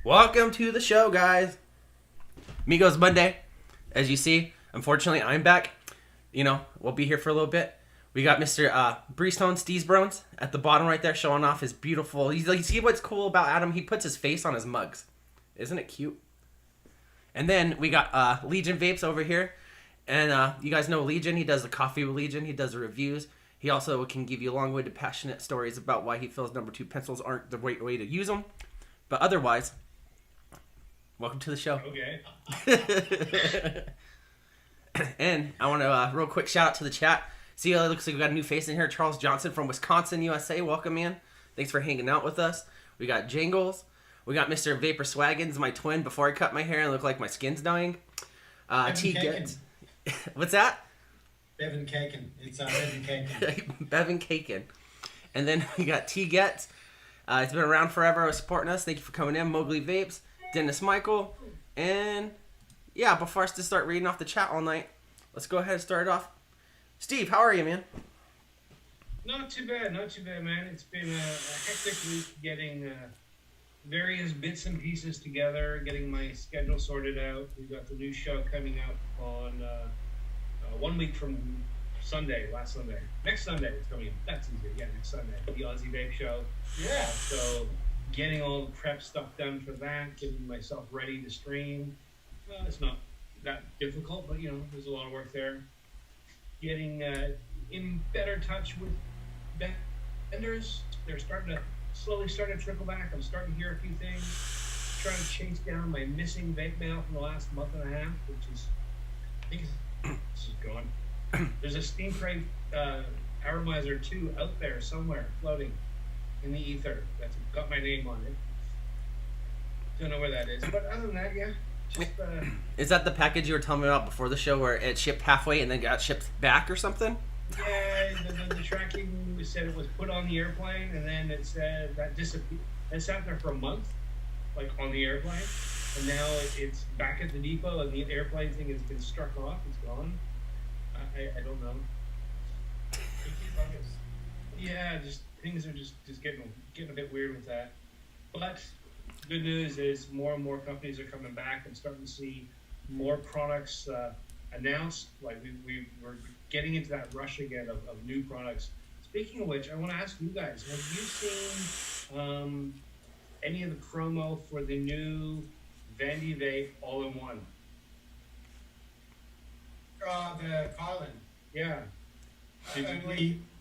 Welcome to the show, guys. Amigos Monday. As you see, unfortunately, I'm back. We'll be here for a little bit. We got Mr. Breestone Steesbrones at the bottom right there showing off his beautiful... You see what's cool about Adam? He puts his face on his mugs. Isn't it cute? And then we got Legion Vapes over here. And you guys know Legion. He does the coffee with Legion. He does the reviews. He also can give you long-winded, passionate stories about why he feels number 2 pencils aren't the right way to use them. But otherwise, welcome to the show. Okay. And I want to real quick shout out to the chat. See, it looks like we got a new face in here. Charles Johnson from Wisconsin, USA. Welcome, man. Thanks for hanging out with us. We got Jingles. We got Mr. Vapor Swaggins, my twin, before I cut my hair and look like my skin's dying. T Gets. What's that? Bevan Kaken. It's Bevan Kaken. Bevan Kaken. And then we got T Gets. It's been around forever supporting us. Thank you for coming in. Mowgli Vapes. Dennis Michael. And yeah, before us to start reading off the chat all night, let's go ahead and start it off. Steve, how are you, man? Not too bad, man. It's been a hectic week getting various bits and pieces together, getting my schedule sorted out. We've got the new show coming up on 1 week from Sunday, last Sunday. Next Sunday it's coming up. That's easy. Yeah, next Sunday. The Aussie Vape Show. Yeah. So getting all the prep stuff done for that, getting myself ready to stream. It's not that difficult, but there's a lot of work there. Getting in better touch with vendors. They're slowly starting to trickle back. I'm starting to hear a few things. Trying to chase down my missing vape mail from the last month and a half, which is, I think it's gone. There's a Steam Crate Atomizer 2 out there somewhere, floating in the ether. That's got my name on it. Don't know where that is, but other than that, yeah. Just, is that the package you were telling me about before the show where it shipped halfway and then got shipped back or something? Yeah, the tracking said it was put on the airplane and then it said that disappeared. It sat there for a month, like on the airplane, and now it's back at the depot and the airplane thing has been struck off. It's gone. I don't know. Yeah, just things are just getting a bit weird with that. But good news is more and more companies are coming back. I'm starting to see more products announced. Like we're getting into that rush again of new products. Speaking of which, I want to ask you guys: have you seen any of the promo for the new Vandy Vape All-in-One? The Kylan. Yeah.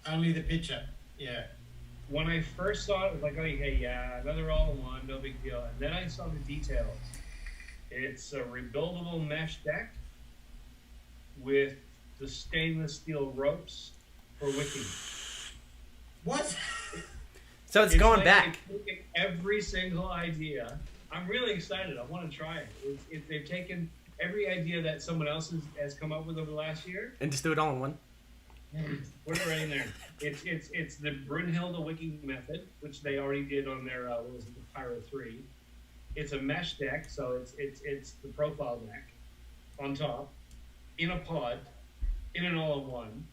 Only the picture. Yeah. When I first saw it, it was like, oh, hey, yeah, another all-in-one, no big deal. And then I saw the details. It's a rebuildable mesh deck with the stainless steel ropes for wicking. What? So it's going like back. They've taken every single idea. I'm really excited. I want to try it. They've taken every idea that someone else has come up with over the last year And just do it all in one. Put it right in there. It's the Brunhilde wicking method, which they already did on their the Pyro 3. It's a mesh deck, so it's the profile deck on top, in a pod, in an all-in-one,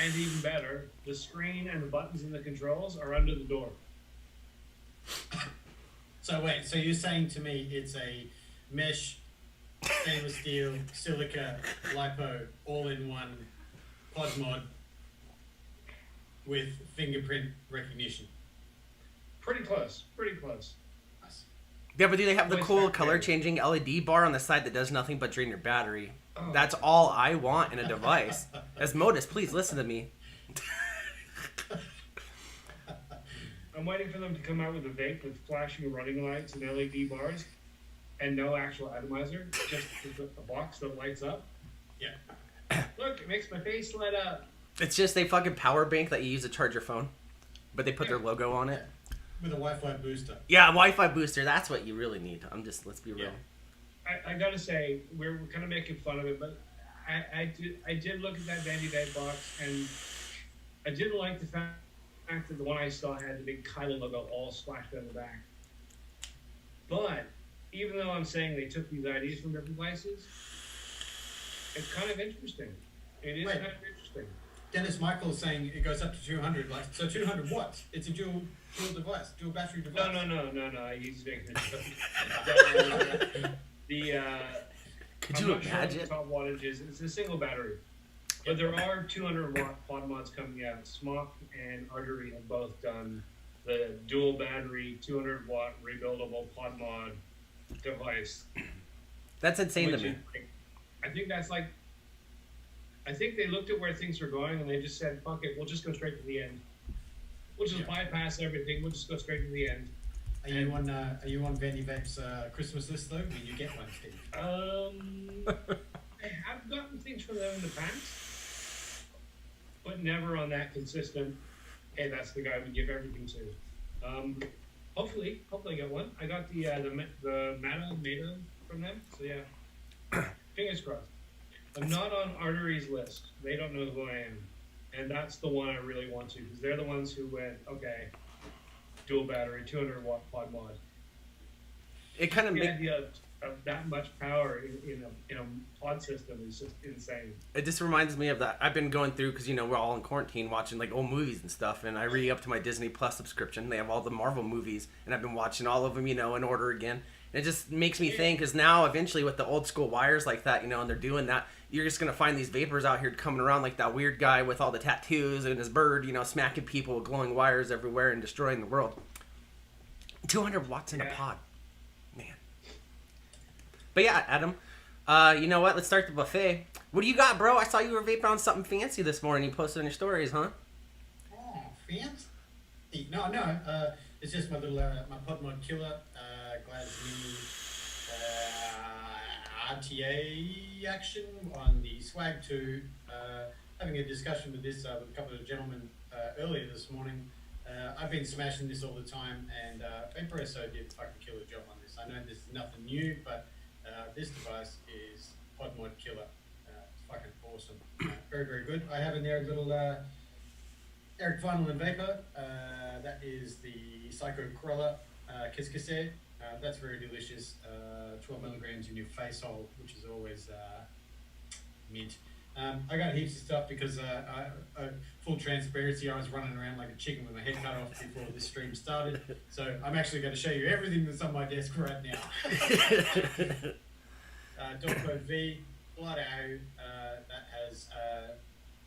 and even better, the screen and the buttons and the controls are under the door. So wait, so you're saying to me it's a mesh, stainless steel, silica, lipo, all-in-one pod mod with fingerprint recognition? Pretty close. Nice. Yeah, but do they have the Voice cool activated. color-changing LED bar on the side that does nothing but drain your battery? Oh. That's all I want in a device. As Modus, please listen to me. I'm waiting for them to come out with a vape with flashing running lights and LED bars and no actual atomizer, just a box that lights up. Yeah. Look, it makes my face light up. It's just a fucking power bank that you use to charge your phone, but they put their logo on it. With a Wi-Fi booster. Yeah, Wi-Fi booster. That's what you really need. Let's be real. Yeah. I gotta say, we're kind of making fun of it, but I did look at that Vandy Vape box, and I did like the fact that the one I saw had the big Kylan logo all splashed on the back. But even though I'm saying they took these ideas from different places, it's kind of interesting. It is Wait. kind of interesting. Dennis Michael is saying it goes up to 200. Like, so 200 watts. It's a dual device, dual battery device. No. He's making a joke. Could I'm you not sure what imagine? the top wattage is. It's a single battery. But there are 200 watt pod mods coming out. Smock and Artery have both done the dual battery 200 watt rebuildable pod mod device. That's insane to which me. is, I think that's like, I think they looked at where things were going and they just said, fuck it, we'll just go straight to the end. We'll just bypass everything. We'll just go straight to the end. Are you on Vandy Vape's Christmas list though? Did you get one, Steve? I've gotten things from them in the past, but never on that consistent. Hey, that's the guy we give everything to. Hopefully I get one. I got the Meta from them, so yeah. Fingers crossed. I'm not on Artery's list. They don't know who I am, and that's the one I really want to, because they're the ones who went, okay, dual battery, 200 watt pod mod. It kind of The makes. idea of that much power in a pod system is just insane. It just reminds me of that. I've been going through, because we're all in quarantine watching like old movies and stuff, and I re up to my Disney Plus subscription. They have all the Marvel movies, and I've been watching all of them, in order again. And it just makes me think, because now eventually with the old school wires like that, and they're doing that, you're just gonna find these vapors out here coming around like that weird guy with all the tattoos and his bird, smacking people with glowing wires everywhere and destroying the world. 200 watts in a pod, man. But yeah, Adam, you know what? Let's start the buffet. What do you got, bro? I saw you were vaping on something fancy this morning. You posted on your stories, huh? Oh, fancy? No. It's just my little my pod mod killer. Glad Mini RTA action on the Swag 2. Having a discussion with this with a couple of gentlemen earlier this morning. I've been smashing this all the time, and Vaporesso did a fucking killer job on this. I know this is nothing new, but this device is pod mod killer. It's fucking awesome. Very, very good. I have in there a little Eric Vinyl and Vapor. That is the Psycho Corolla Kiss Cassette. That's very delicious. 12 milligrams in your face hole, which is always mint. I got heaps of stuff because full transparency, I was running around like a chicken with my head cut off before this stream started. So I'm actually going to show you everything that's on my desk right now. Dog Code V, Blood Ow, that has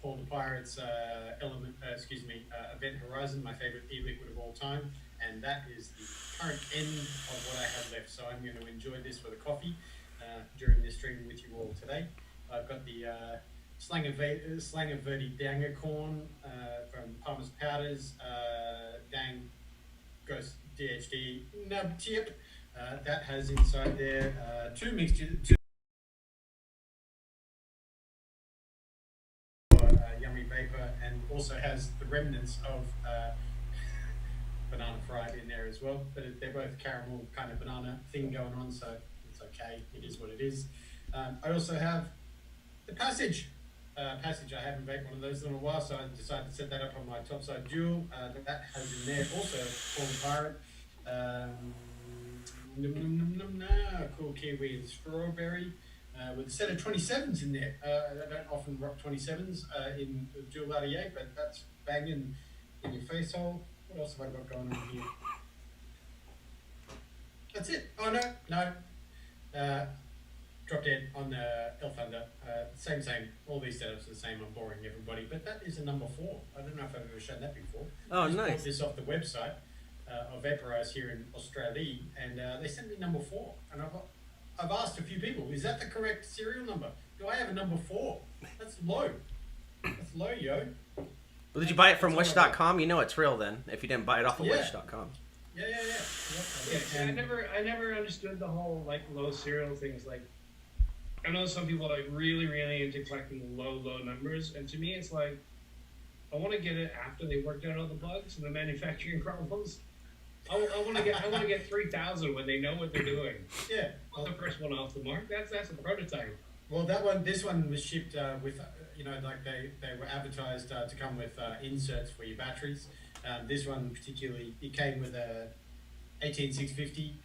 Paul the Pirate's Event Horizon, my favorite e-liquid of all time. And that is the current end of what I have left. So I'm going to enjoy this with a coffee during this stream with you all today. I've got the Slang of Verdi Danger Corn from Palmer's Powders, Dang Ghost DHD Nub Tip. That has inside there two mixtures, Yummy Vapor, and also has the remnants of banana fried in there as well, but they're both caramel kind of banana thing going on, so it's okay. It is what it is. I also have the Passage. I haven't baked one of those in a while, so I decided to set that up on my topside dual. That has in there also Paul the Pirate. Cool Kiwi and Strawberry. With a set of 27s in there. I don't often rock 27s in dual RDA, but that's banging in your face hole. What else have I got going on here? That's it. Oh, no. Drop dead on the El Thunder. Same. All these setups are the same. I'm boring everybody. But that is a number 4. I don't know if I've ever shown that before. Oh, I just nice. bought this off the website of Vaporize here in Australia. And they sent me number 4. And I've asked a few people, is that the correct serial number? Do I have a number 4? That's low. That's low, yo. Well, did you buy it from Wish.com? You know it's real then, if you didn't buy it off of Wish.com. Yeah. I never understood the whole like low serial things. Like, I know some people are like really into collecting low numbers, and to me it's like, I want to get it after they worked out all the bugs and the manufacturing problems. I want to get 3,000 when they know what they're doing. Yeah. Well, the first one off the mark. That's a prototype. Well, this one was shipped with, like they were advertised to come with inserts for your batteries. This one particularly, it came with a 18650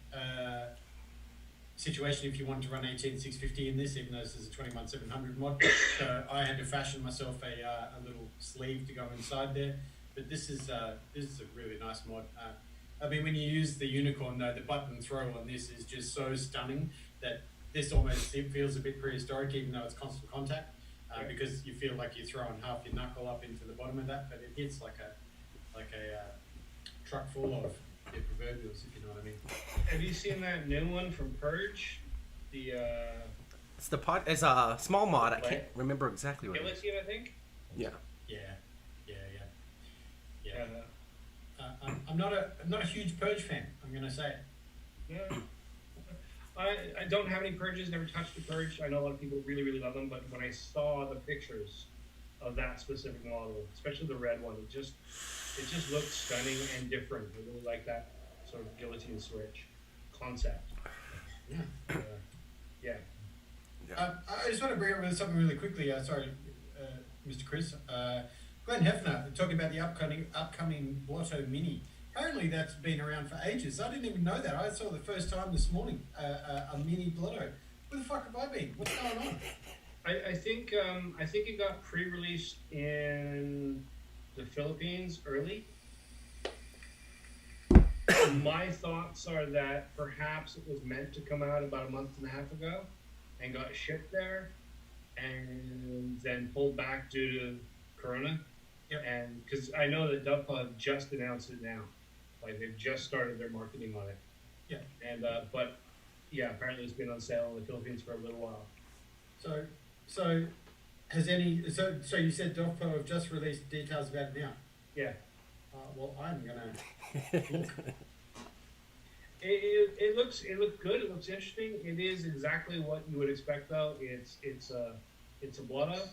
situation if you wanted to run 18650 in this, even though this is a 21700 mod. So I had to fashion myself a little sleeve to go inside there. But this is a really nice mod. I mean, when you use the unicorn though, the button throw on this is just so stunning that this almost it feels a bit prehistoric, even though it's constant contact, because you feel like you're throwing half your knuckle up into the bottom of that, but it hits like a truck full of your proverbials, if you know what I mean. Have you seen that new one from Purge? The It's a small mod. I can't remember exactly what it is. Guillotine, I think. Yeah. Yeah. I'm not a huge Purge fan. I'm gonna say it. Yeah. I don't have any Purges. Never touched a Purge. I know a lot of people really, really love them, but when I saw the pictures of that specific model, especially the red one, it just looked stunning and different. I really like that sort of guillotine switch concept. Yeah. Yeah. I just want to bring up something really quickly. Sorry, Mr. Chris. Glenn Hefner talking about the upcoming Blotto Mini. Apparently that's been around for ages. I didn't even know that. I saw the first time this morning a mini Blotto. Where the fuck have I been? What's going on? I think it got pre-released in the Philippines early. My thoughts are that perhaps it was meant to come out about a month and a half ago and got shipped there and then pulled back due to Corona. Yep. And because I know that Doveclaw have just announced it now. Like they've just started their marketing on it. Yeah. And but yeah, apparently it's been on sale in the Philippines for a little while. So has any so you said Doveclaw have just released details about it now? Yeah. Well, I'm gonna look. It looks good. It looks interesting. It is exactly what you would expect, though. It's a Blotto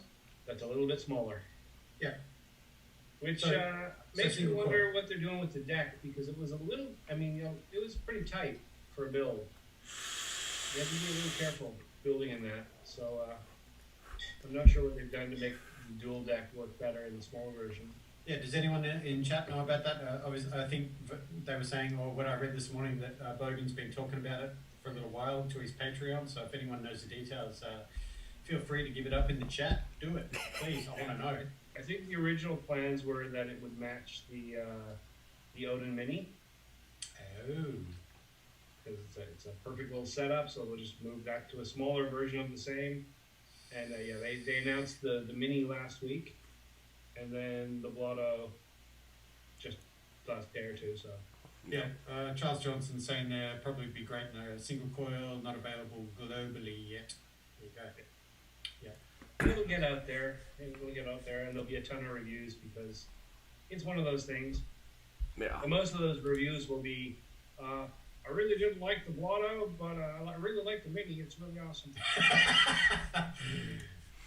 that's a little bit smaller. Yeah. Which So makes me single wonder core. what they're doing with the deck, because it was a little. I mean, it was pretty tight for a build. You have to be a little careful building in that. So I'm not sure what they've done to make the dual deck work better in the smaller version. Yeah, does anyone in chat know about that? I think they were saying, or what I read this morning, that Bogan's been talking about it for a little while to his Patreon. So if anyone knows the details, feel free to give it up in the chat. Do it, please. I want to know. I think the original plans were that it would match the Odin Mini. Oh. Because it's a perfect little setup, so we'll just move back to a smaller version of the same. And yeah, they announced the Mini last week, and then the Blotto just last day or two. So Yeah, Charles Johnson saying there probably be great in a single coil, not available globally yet. There you go. Yeah. it'll get out there. It'll get out there, and there'll be a ton of reviews because it's one of those things. Yeah. And most of those reviews will be, I really didn't like the Blotto, but I really like the Mini. It's really awesome.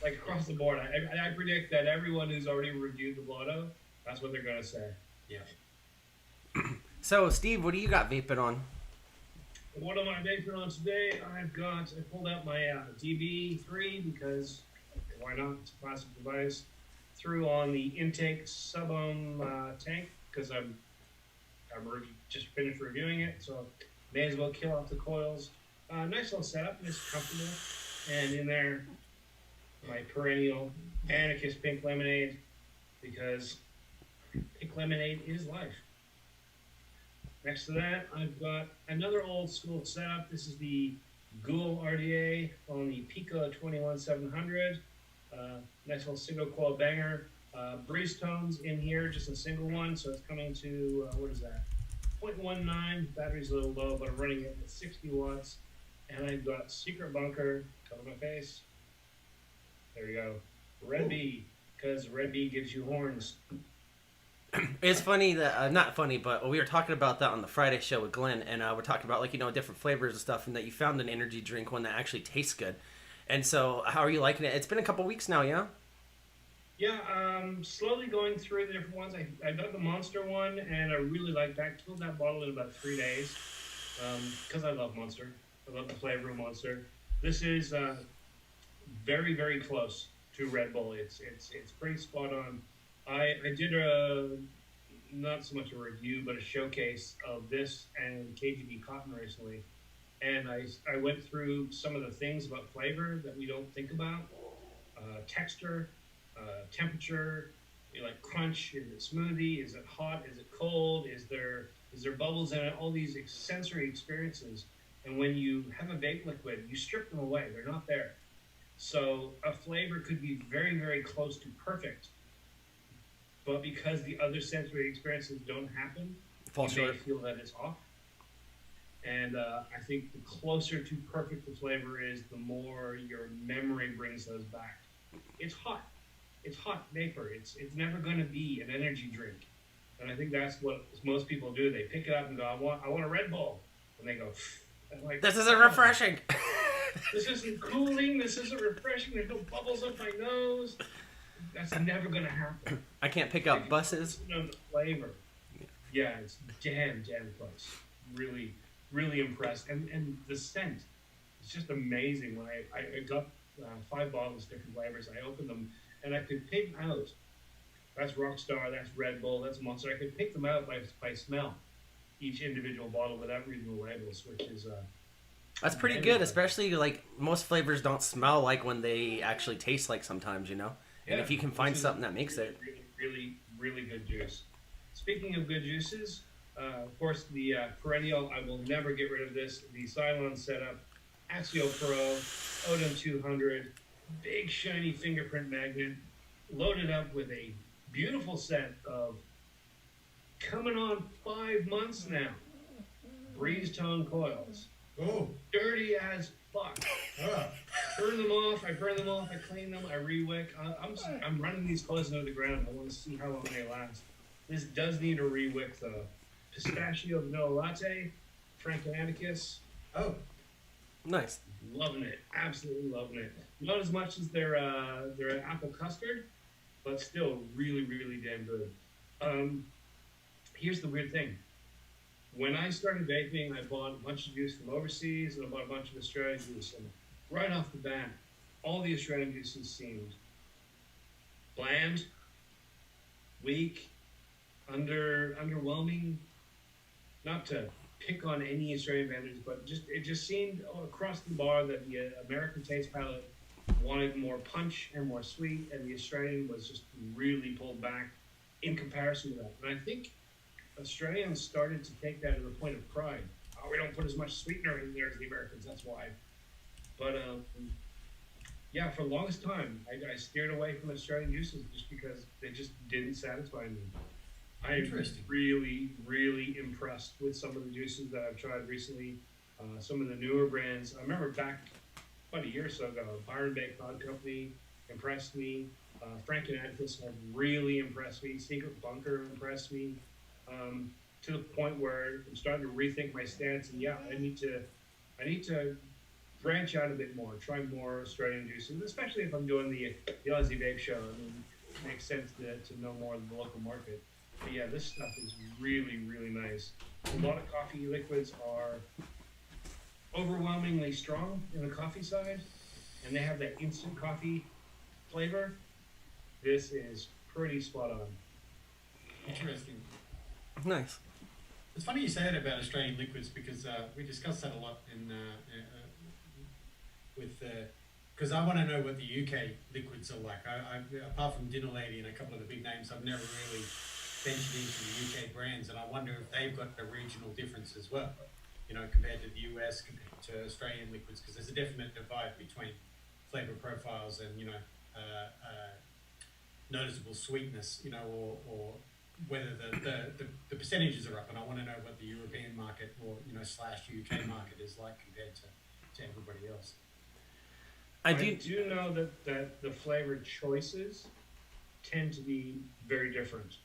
Like across the board, I predict that everyone who's already reviewed the Blotto, that's what they're gonna say. Yeah. So, Steve, what do you got vaping on? What am I vaping on today? I pulled out my DB3 because why not? It's a classic device. Threw on the intake sub-ohm tank because I'm just finished reviewing it, so may as well kill off the coils. Nice little setup, nice comfortable, and in there my perennial Anarchist Pink Lemonade, because pink lemonade is life. Next to that, I've got another old school setup. This is the Ghoul RDA on the Pico 21700. Nice little single coil banger. Breeze tones in here, just a single one, so it's coming to, what is that? 0.19, battery's a little low, but I'm running it at 60 watts. And I've got Secret Bunker, cover my face. There you go. Red Bee, because Red Bee gives you horns. It's funny that not funny, but we were talking about that on the Friday show with Glenn, and we're talking about different flavors and stuff, and that you found an energy drink one that actually tastes good. And so, how are you liking it? It's been a couple weeks now, yeah. Yeah, slowly going through the different ones. I got the Monster one, and I really liked that. Killed that bottle in about 3 days, because I love Monster. I love the flavor of Monster. This is very, very close to Red Bull. It's pretty spot on. I did not so much a review, but a showcase of this and KGB Cotton recently, and I went through some of the things about flavor that we don't think about: texture, temperature, like crunch. Is it smoothie? Is it hot? Is it cold? Is there bubbles in it? All these sensory experiences. And when you have a vape liquid, you strip them away. They're not there. So a flavor could be very, very close to perfect, but because the other sensory experiences don't happen, Fall you short. may feel that it's off. And I think the closer to perfect the flavor is, the more your memory brings those back. It's hot. It's hot vapor. It's never going to be an energy drink. And I think that's what most people do. They pick it up and go, I want a Red Bull. And they go, and like, This isn't refreshing. this isn't cooling. This isn't refreshing. There's no bubbles up my nose. That's never going to happen. I can't pick up buses. No, the flavor. Yeah, it's damn close. Really, really impressed. And the scent, it's just amazing. When I got 5 bottles, different flavors, I opened them, and I could pick out, that's Rockstar, that's Red Bull, that's Monster. I could pick them out by smell, each individual bottle without reading the labels, which is... That's pretty good, especially like most flavors don't smell like when they actually taste like sometimes, you know? And if you can find something that makes it. Really good juice. Speaking of good juices, of course, the perennial, I will never get rid of this, the Cylon setup, Axio Pro, Odin 200, big shiny fingerprint magnet, loaded up with a beautiful set of, coming on 5 months now, breeze tone coils. Oh. Dirty as fuck. Ah. Burn them off. I clean them. I re-wick. I'm running these coils into the ground. I want to see how long they last. This does need a re-wick though. Pistachio vanilla latte, Franconaticus. Oh. Nice. Loving it. Absolutely loving it. Not as much as their apple custard, but still really, really damn good. Here's the weird thing. When I started vaping, I bought a bunch of juice from overseas, and I bought a bunch of Australian juice. And right off the bat, all the Australian juices seemed bland, weak, underwhelming. Not to pick on any Australian vendors, but it just seemed across the bar that the American taste palette wanted more punch and more sweet, and the Australian was just really pulled back in comparison to that. And I think Australians started to take that as a point of pride. Oh, we don't put as much sweetener in there as the Americans, that's why. But yeah, for the longest time, I steered away from Australian juices just because they just didn't satisfy me. I'm really, really impressed with some of the juices that I've tried recently. Some of the newer brands. I remember back about a year or so ago, Byron Bay Cod Company impressed me. Franconaticus have really impressed me. Secret Bunker impressed me. To the point where I'm starting to rethink my stance, and yeah, I need to branch out a bit more, try more Australian juices, especially if I'm doing the Aussie Vape Show. I mean, it makes sense to know more of the local market. But yeah, this stuff is really, really nice. A lot of coffee liquids are overwhelmingly strong in the coffee side, and they have that instant coffee flavor. This is pretty spot on. Interesting. Nice. It's funny you say that about Australian liquids because we discussed that a lot because I want to know what the UK liquids are like. I apart from Dinner Lady and a couple of the big names, I've never really ventured into the UK brands, and I wonder if they've got a regional difference as well. You know, compared to the US, compared to Australian liquids, because there's a definite divide between flavor profiles and noticeable sweetness. You know, or whether the percentages are up, and I want to know what the European market or / UK market is like compared to everybody else. I do know that the flavor choices tend to be very different.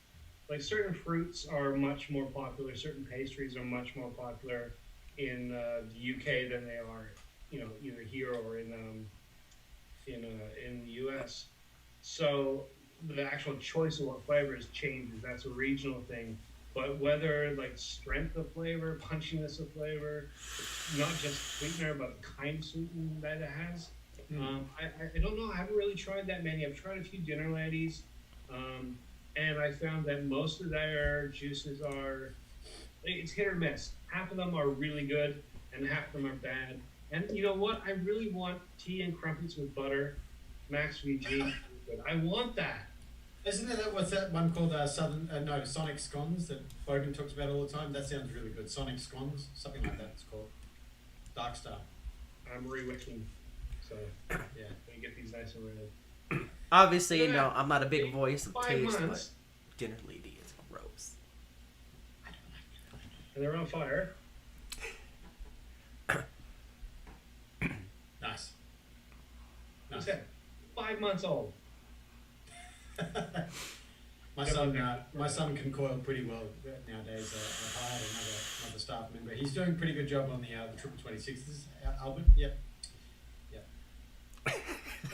Like certain fruits are much more popular, certain pastries are much more popular in the UK than they are, either here or in the US. So the actual choice of what flavors changes. That's a regional thing. But whether like strength of flavor, punchiness of flavor, not just sweetener, but the kind of sweetener that it has. I don't know. I haven't really tried that many. I've tried a few Dinner Ladies, and I found that most of their juices it's hit or miss. Half of them are really good, and half of them are bad. And you know what? I really want tea and crumpets with butter, Max VG. I want that. Isn't that what's that one called Sonic Scones that Bogan talks about all the time? That sounds really good. Sonic Scones, something like that. It's called Dark Star. I'm rewicking, so Yeah. we get these nice and red. Obviously, you Yeah. know, I'm not a big voice of 5 taste, months. but dinner lady is gross. And they're on fire. Nice. What's that? 5 months old. My son can coil pretty well nowadays. I hired another staff member. He's doing a pretty good job on the triple 26s. Albert, yep.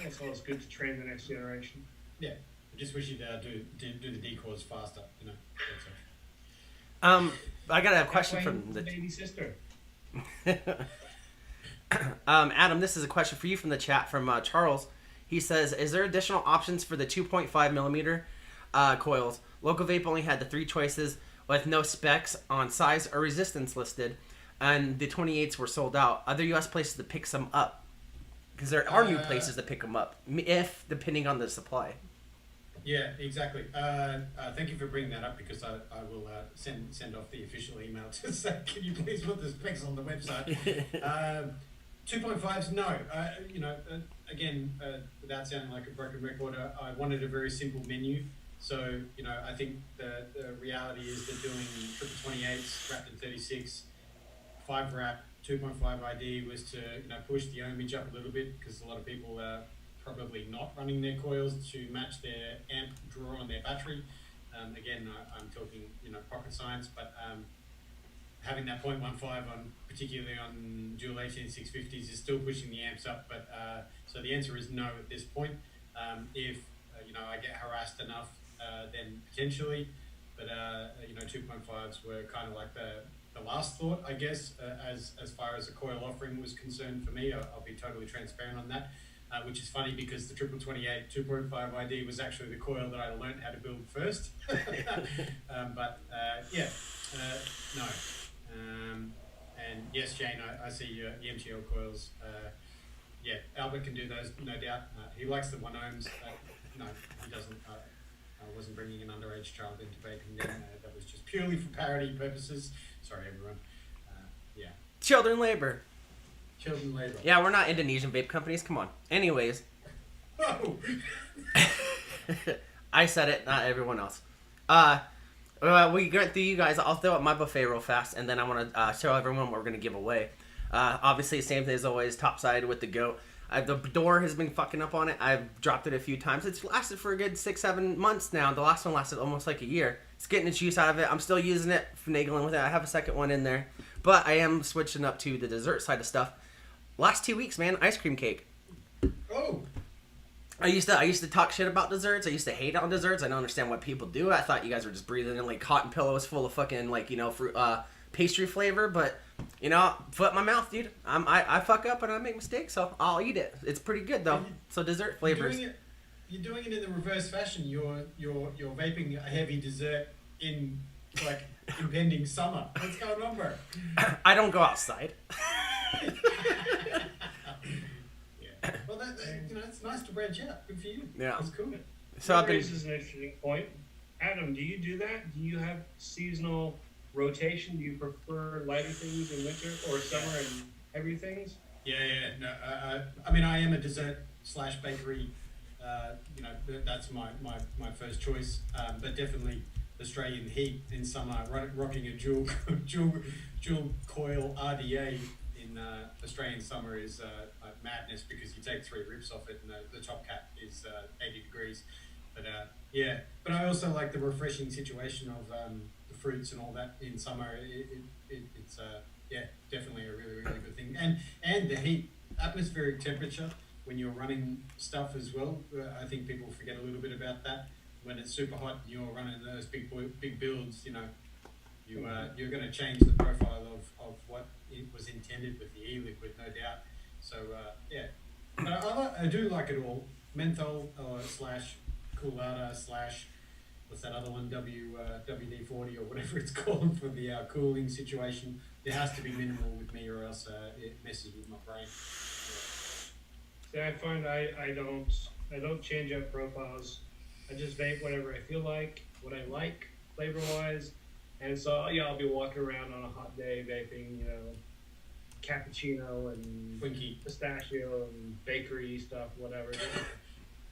That's always good to train the next generation. Yeah. I just wish you'd do the decors faster. You know. That's all. I got a question from the baby sister. Adam, this is a question for you from the chat from Charles. He says, is there additional options for the 2.5 millimeter coils? Local Vape only had the 3 choices with no specs on size or resistance listed, and the 28s were sold out. Other U.S. places to pick some up, because there are new places to pick them up, if depending on the supply. Yeah, exactly. Thank you for bringing that up, because I will send off the official email to say, can you please put the specs on the website? 2.5s, no. Again, without sounding like a broken record, I wanted a very simple menu. So, I think the reality is they're doing triple 28s wrapped in 36, 5 wrap, 2.5 ID was to push the ohmage up a little bit, because a lot of people are probably not running their coils to match their amp draw on their battery. Again, I'm talking pocket science, but having that 0.15 on, particularly on dual 18650s, is still pushing the amps up. But so the answer is no at this point. If I get harassed enough, then potentially. But 2.5s were kind of like the last thought, I guess, as far as a coil offering was concerned for me. I'll be totally transparent on that. Which is funny, because the triple 28 2.5 ID was actually the coil that I learned how to build first. No. And yes, Jane, I see your MTL coils. Albert can do those, no doubt. He likes the 1 ohms. No, he doesn't. I wasn't bringing an underage child into vaping then. That was just purely for parody purposes. Sorry, everyone. Children labor. Children labor. Yeah, we're not Indonesian vape companies. Come on. Anyways. Oh. I said it, not everyone else. We get through you guys. I'll throw up my buffet real fast, and then I want to show everyone what we're going to give away. Obviously, same thing as always, topside with the goat. The door has been fucking up on it. I've dropped it a few times. It's lasted for a good 6-7 months now. The last one lasted almost like a year. It's getting its use out of it. I'm still using it, finagling with it. I have a second one in there. But I am switching up to the dessert side of stuff. Last 2 weeks, man, ice cream cake. Oh. I used to talk shit about desserts. I used to hate on desserts. I don't understand why people do it. I thought you guys were just breathing in like cotton pillows full of fucking fruit, pastry flavor. But foot in my mouth, dude. I fuck up and I make mistakes, so I'll eat it. It's pretty good though. So dessert flavors. You're doing it in the reverse fashion. You're vaping a heavy dessert in like impending summer. What's going on, bro? I don't go outside. Well, it's nice to branch out. Good for you. Yeah, that's cool. So that raises an interesting point. Adam, do you do that? Do you have seasonal rotation? Do you prefer lighter things in winter or summer and heavy things? Yeah. No, I mean, I am a dessert / bakery. That's my first choice. But definitely Australian heat in summer, rocking a dual coil RDA in Australian summer is madness, because you take 3 rips off it and the top cap is 80 degrees. But I also like the refreshing situation of the fruits and all that in summer. It's definitely a really, really good thing. And the heat, atmospheric temperature when you're running stuff as well. I think people forget a little bit about that. When it's super hot and you're running those big builds, you're going to change the profile of what it was intended with the e-liquid, no doubt. So but I do like it all. Menthol / Coolada / what's that other one? WD-40 or whatever it's called for the cooling situation. There has to be minimal with me, or else it messes with my brain. See, I find I don't change up profiles. I just vape whatever I feel like, what I like, flavor wise, and so yeah, I'll be walking around on a hot day vaping, cappuccino and Twinkie. pistachio and bakery stuff, whatever.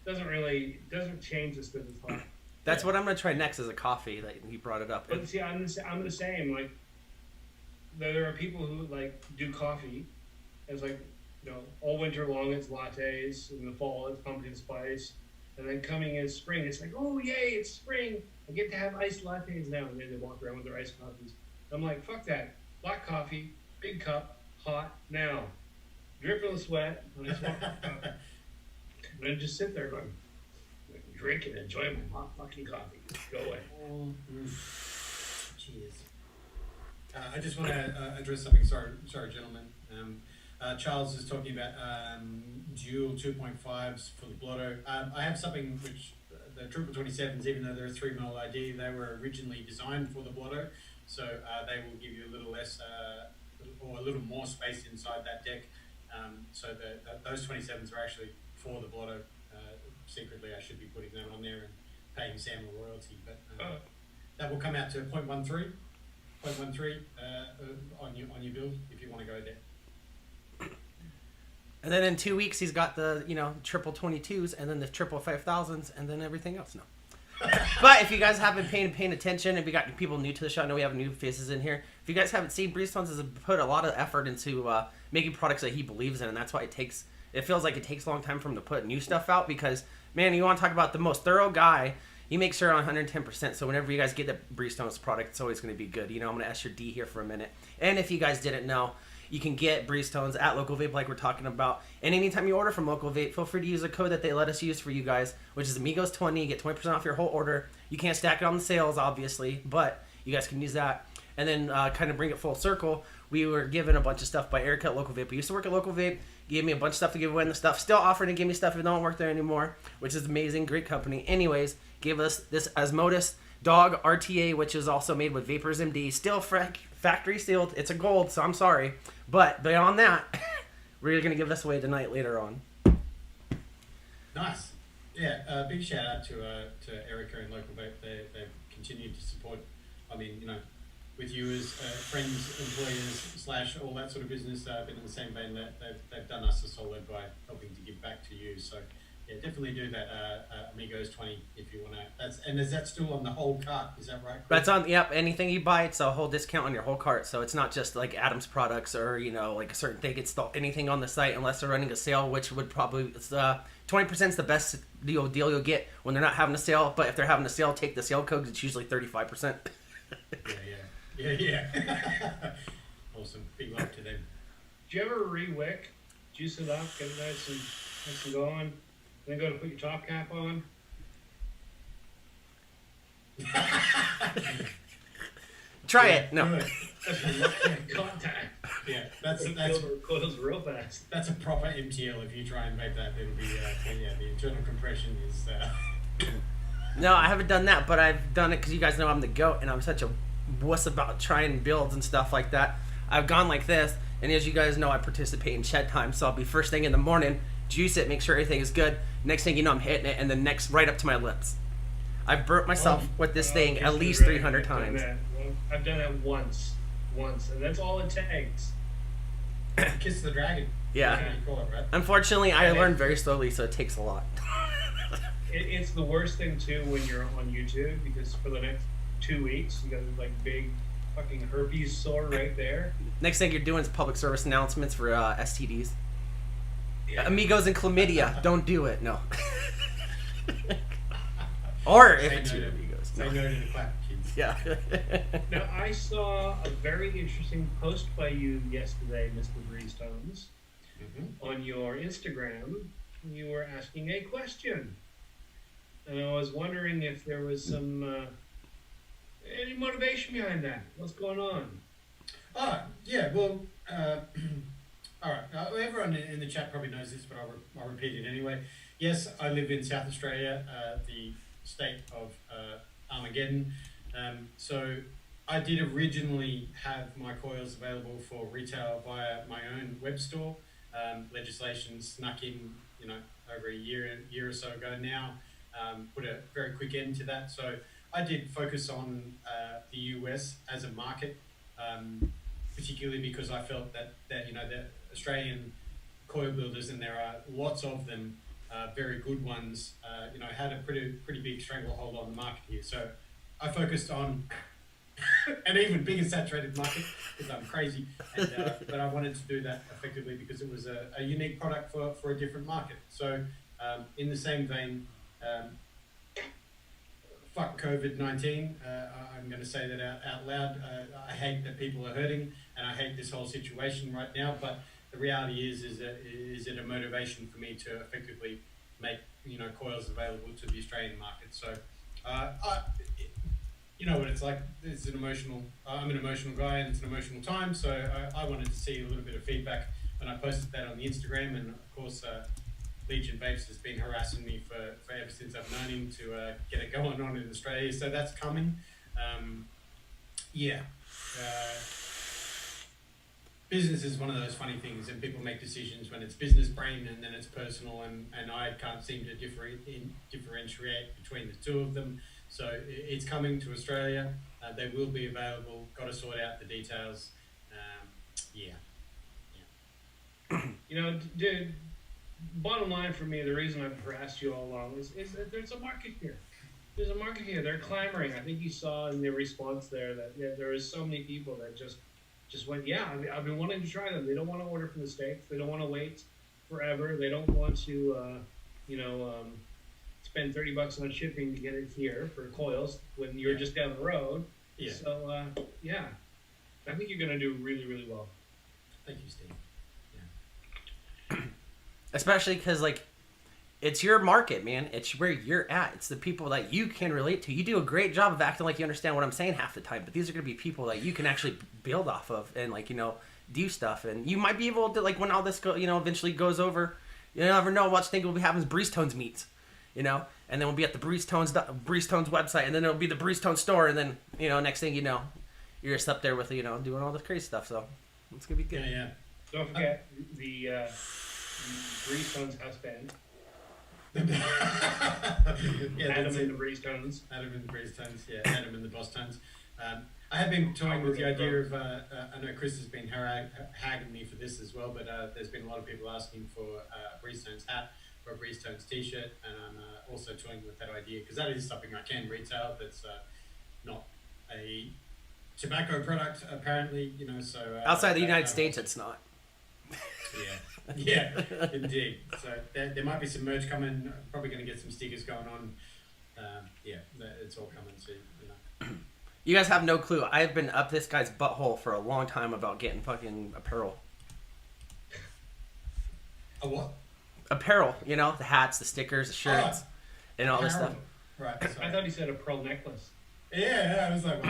Doesn't change just because it's hot. That's what I'm gonna try next as a coffee. That you brought it up. But see, I'm the same. Like, there are people who like do coffee. It's like, all winter long it's lattes. In the fall it's pumpkin spice, and then coming in spring it's like, oh yay, it's spring. I get to have iced lattes now. And then they walk around with their iced coffees. I'm like, fuck that. Black coffee, big cup, hot now, dripping with sweat. And I swap the cup. And I just sit there going, drink and enjoy my hot fucking coffee. Go away. Cheers. I just want to address something. Sorry, gentlemen. Charles is talking about dual 2.5s for the Blotto. I have something which the triple 27s, even though they're a 3mm ID, they were originally designed for the Blotto, so they will give you a little less or a little more space inside that deck. So those 27s are actually for the Blotto. Secretly, I should be putting them on there and paying Sam a royalty, but that will come out to 0.13 on your bill if you want to go there. And then in 2 weeks, he's got the triple 22s, and then the triple 5000s, and then everything else. No. But if you guys haven't paying attention, if we got people new to the show, I know we have new faces in here. If you guys haven't seen, Breezetones has put a lot of effort into making products that he believes in, and that's why it feels like it takes a long time for him to put new stuff out, because, man, you want to talk about the most thorough guy, he makes sure on 110%, so whenever you guys get the Breezetones product, it's always going to be good. I'm going to ask your D here for a minute. And if you guys didn't know, you can get Breezetones at Local Vape like we're talking about. And anytime you order from Local Vape, feel free to use a code that they let us use for you guys, which is Amigos20. You get 20% off your whole order. You can't stack it on the sales, obviously, but you guys can use that. And then kind of bring it full circle, we were given a bunch of stuff by Erica at Local Vape. We used to work at Local Vape. Gave me a bunch of stuff to give away, and the stuff still offering to give me stuff if it don't work there anymore, which is amazing. Great company. Anyways, gave us this Asmodus Dog RTA, which is also made with Vapors MD. Still factory sealed. It's a gold, so I'm sorry. But beyond that, we're going to give this away tonight later on. Nice. Yeah, big shout out to Erica and Local Vape. They've continued to support, with you as friends, employers, / all that sort of business. But in the same vein, that they've done us a solid by helping to give back to you. So yeah, definitely do that. Amigos 20 if you want to. And is that still on the whole cart? Is that right? That's on. Yep. Anything you buy, it's a whole discount on your whole cart. So it's not just like Adam's products or like a certain thing. It's anything on the site unless they're running a sale, which would probably 20% is the best deal you'll get when they're not having a sale. But if they're having a sale, take the sale code. 'Cause it's usually 35%. Yeah. Awesome. Big love to them. Do you ever re-wick, juice it up, get it nice and going, then go to put your top cap on? Try it. No. Good. That's a contact. Yeah, that's coils real fast. That's a proper MTL. If you try and make that, it'll be the internal compression is. No, I haven't done that, but I've done it because you guys know I'm the goat, and I'm such a wuss about trying builds and stuff like that. I've gone like this, and as you guys know, I participate in shed time, so I'll be first thing in the morning, juice it, make sure everything is good. Next thing you know, I'm hitting it, and then next right up to my lips. I've burnt myself with this thing at least 300 times. I've done that once, and that's all it takes. Kiss the dragon. Yeah. That's what you call it, right? Unfortunately, I learned very slowly, so it takes a lot. It's the worst thing too when you're on YouTube, because for the next 2 weeks you got like big fucking herpes sore right there. Next thing you're doing is public service announcements for STDs. Yeah. Amigos and chlamydia, don't do it. No. Or if it's your amigos. Say no to the clap, kids. Yeah. Now I saw a very interesting post by you yesterday, Mr. Breezetones, on your Instagram. You were asking a question. And I was wondering if there was some any motivation behind that. What's going on? Oh, yeah, well, all right. Everyone in the chat probably knows this, but I'll repeat it anyway. Yes, I live in South Australia, the state of Armageddon. So I did originally have my coils available for retail via my own web store. Legislation snuck in, over a year or so ago now, put a very quick end to that. So I did focus on the US as a market, particularly because I felt that the Australian coil builders, and there are lots of them, very good ones, had a pretty big stranglehold on the market here. So I focused on an even bigger saturated market because I'm crazy, but I wanted to do that effectively because it was a unique product for a different market. So in the same vein, fuck COVID-19. I'm going to say that out loud. I hate that people are hurting, and I hate this whole situation right now. But the reality is it a motivation for me to effectively make coils available to the Australian market. So, you know what it's like. It's an emotional. I'm an emotional guy, and it's an emotional time. So I wanted to see a little bit of feedback when I posted that on the Instagram, and of course. Legion Vapes has been harassing me for ever since I've known him to get it going on in Australia, so that's coming. Business is one of those funny things, and people make decisions when it's business brain and then it's personal, and I can't seem to differentiate between the two of them. So it's coming to Australia. They will be available. Got to sort out the details. Dude. Bottom line for me, the reason I've harassed you all along is that there's a market here. There's a market here. They're clamoring. I think you saw in the response there that there is so many people that just went, I've been wanting to try them. They don't want to order from the States. They don't want to wait forever. They don't want to, spend $30 on shipping to get it here for coils when you're just down the road. Yeah. So, I think you're going to do really, really well. Thank you, Steve. Especially because, it's your market, man. It's where you're at. It's the people that you can relate to. You do a great job of acting like you understand what I'm saying half the time, but these are going to be people that you can actually build off of and, do stuff. And you might be able to, when all this, eventually goes over, you never know what thing will be having Breeze Tones meets, and then we'll be at the Breeze Tones website, and then it'll be the Breeze Tones store, and then, next thing you know, you're just up there with, doing all this crazy stuff. So it's going to be good. Yeah. Don't forget the Breeze Tones house band. Adam and the Breeze Tones. Adam and the Breeze Tones, Adam and the Boss Tones. I have been toying with the idea of, I know Chris has been hagging me for this as well, but there's been a lot of people asking for a Breeze Tones hat or a Breeze Tones t-shirt, and I'm also toying with that idea, because that is something I can retail that's not a tobacco product, apparently, so... outside the United States, it's not. Yeah, indeed. So there might be some merch coming. I'm probably going to get some stickers going on. It's all coming soon. You guys have no clue. I've been up this guy's butthole for a long time about getting fucking apparel. A what? Apparel, the hats, the stickers, the shirts, and all this stuff. Right. Sorry. I thought he said a pearl necklace. Yeah, I was like,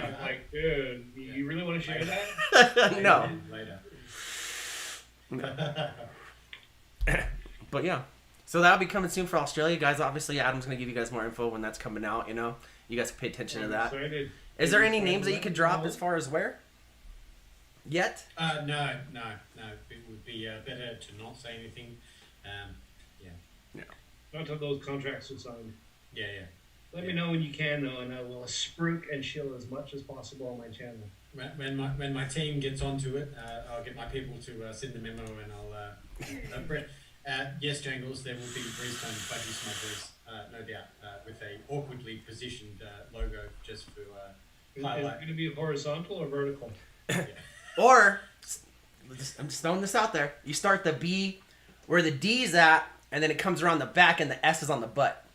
dude, you really want to share that? No. Later. But yeah, so that'll be coming soon for Australia, guys. Obviously, Adam's gonna give you guys more info when that's coming out. You guys can pay attention to that. Is there any names that you could drop as far as where? Yet? No. It would be better to not say anything. Not until those contracts are signed. Yeah. Let me know when you can, though, and I will spruik and chill as much as possible on my channel. When my team gets onto it, I'll get my people to send the memo, and I'll. Yes, Jangles, there will be Breeze Tones Budgie Smugglers, no doubt, with a awkwardly positioned logo just for highlight. Is it going to be horizontal or vertical? Yeah. Or, I'm just throwing this out there. You start the B where the D's at, and then it comes around the back, and the S is on the butt.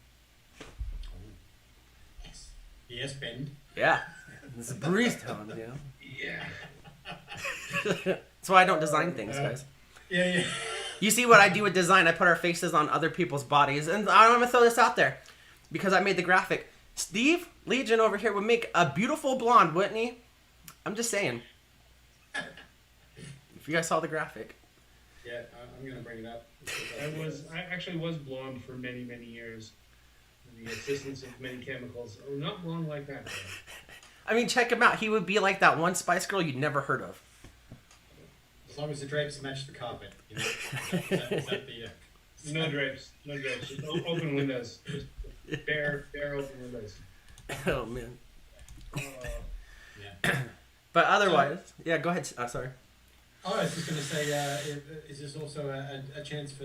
Yes. The S bend. Yeah. It's a Breeze Tone, Yeah. That's why I don't design things, guys. Yeah. You see what I do with design? I put our faces on other people's bodies. And I'm going to throw this out there because I made the graphic. Steve Legion over here would make a beautiful blonde, wouldn't he? I'm just saying. If you guys saw the graphic. Yeah, I'm going to bring it up. I actually was blonde for many, many years. the assistance of many chemicals. Oh, not long like that. I mean, check him out. He would be like that one Spice Girl you'd never heard of. As long as the drapes match the carpet, you know. Is that the, No drapes. Just open windows. Just bare open windows. Oh man. yeah. But otherwise, yeah. Go ahead. Sorry. Oh, I was just going to say, is this also a chance for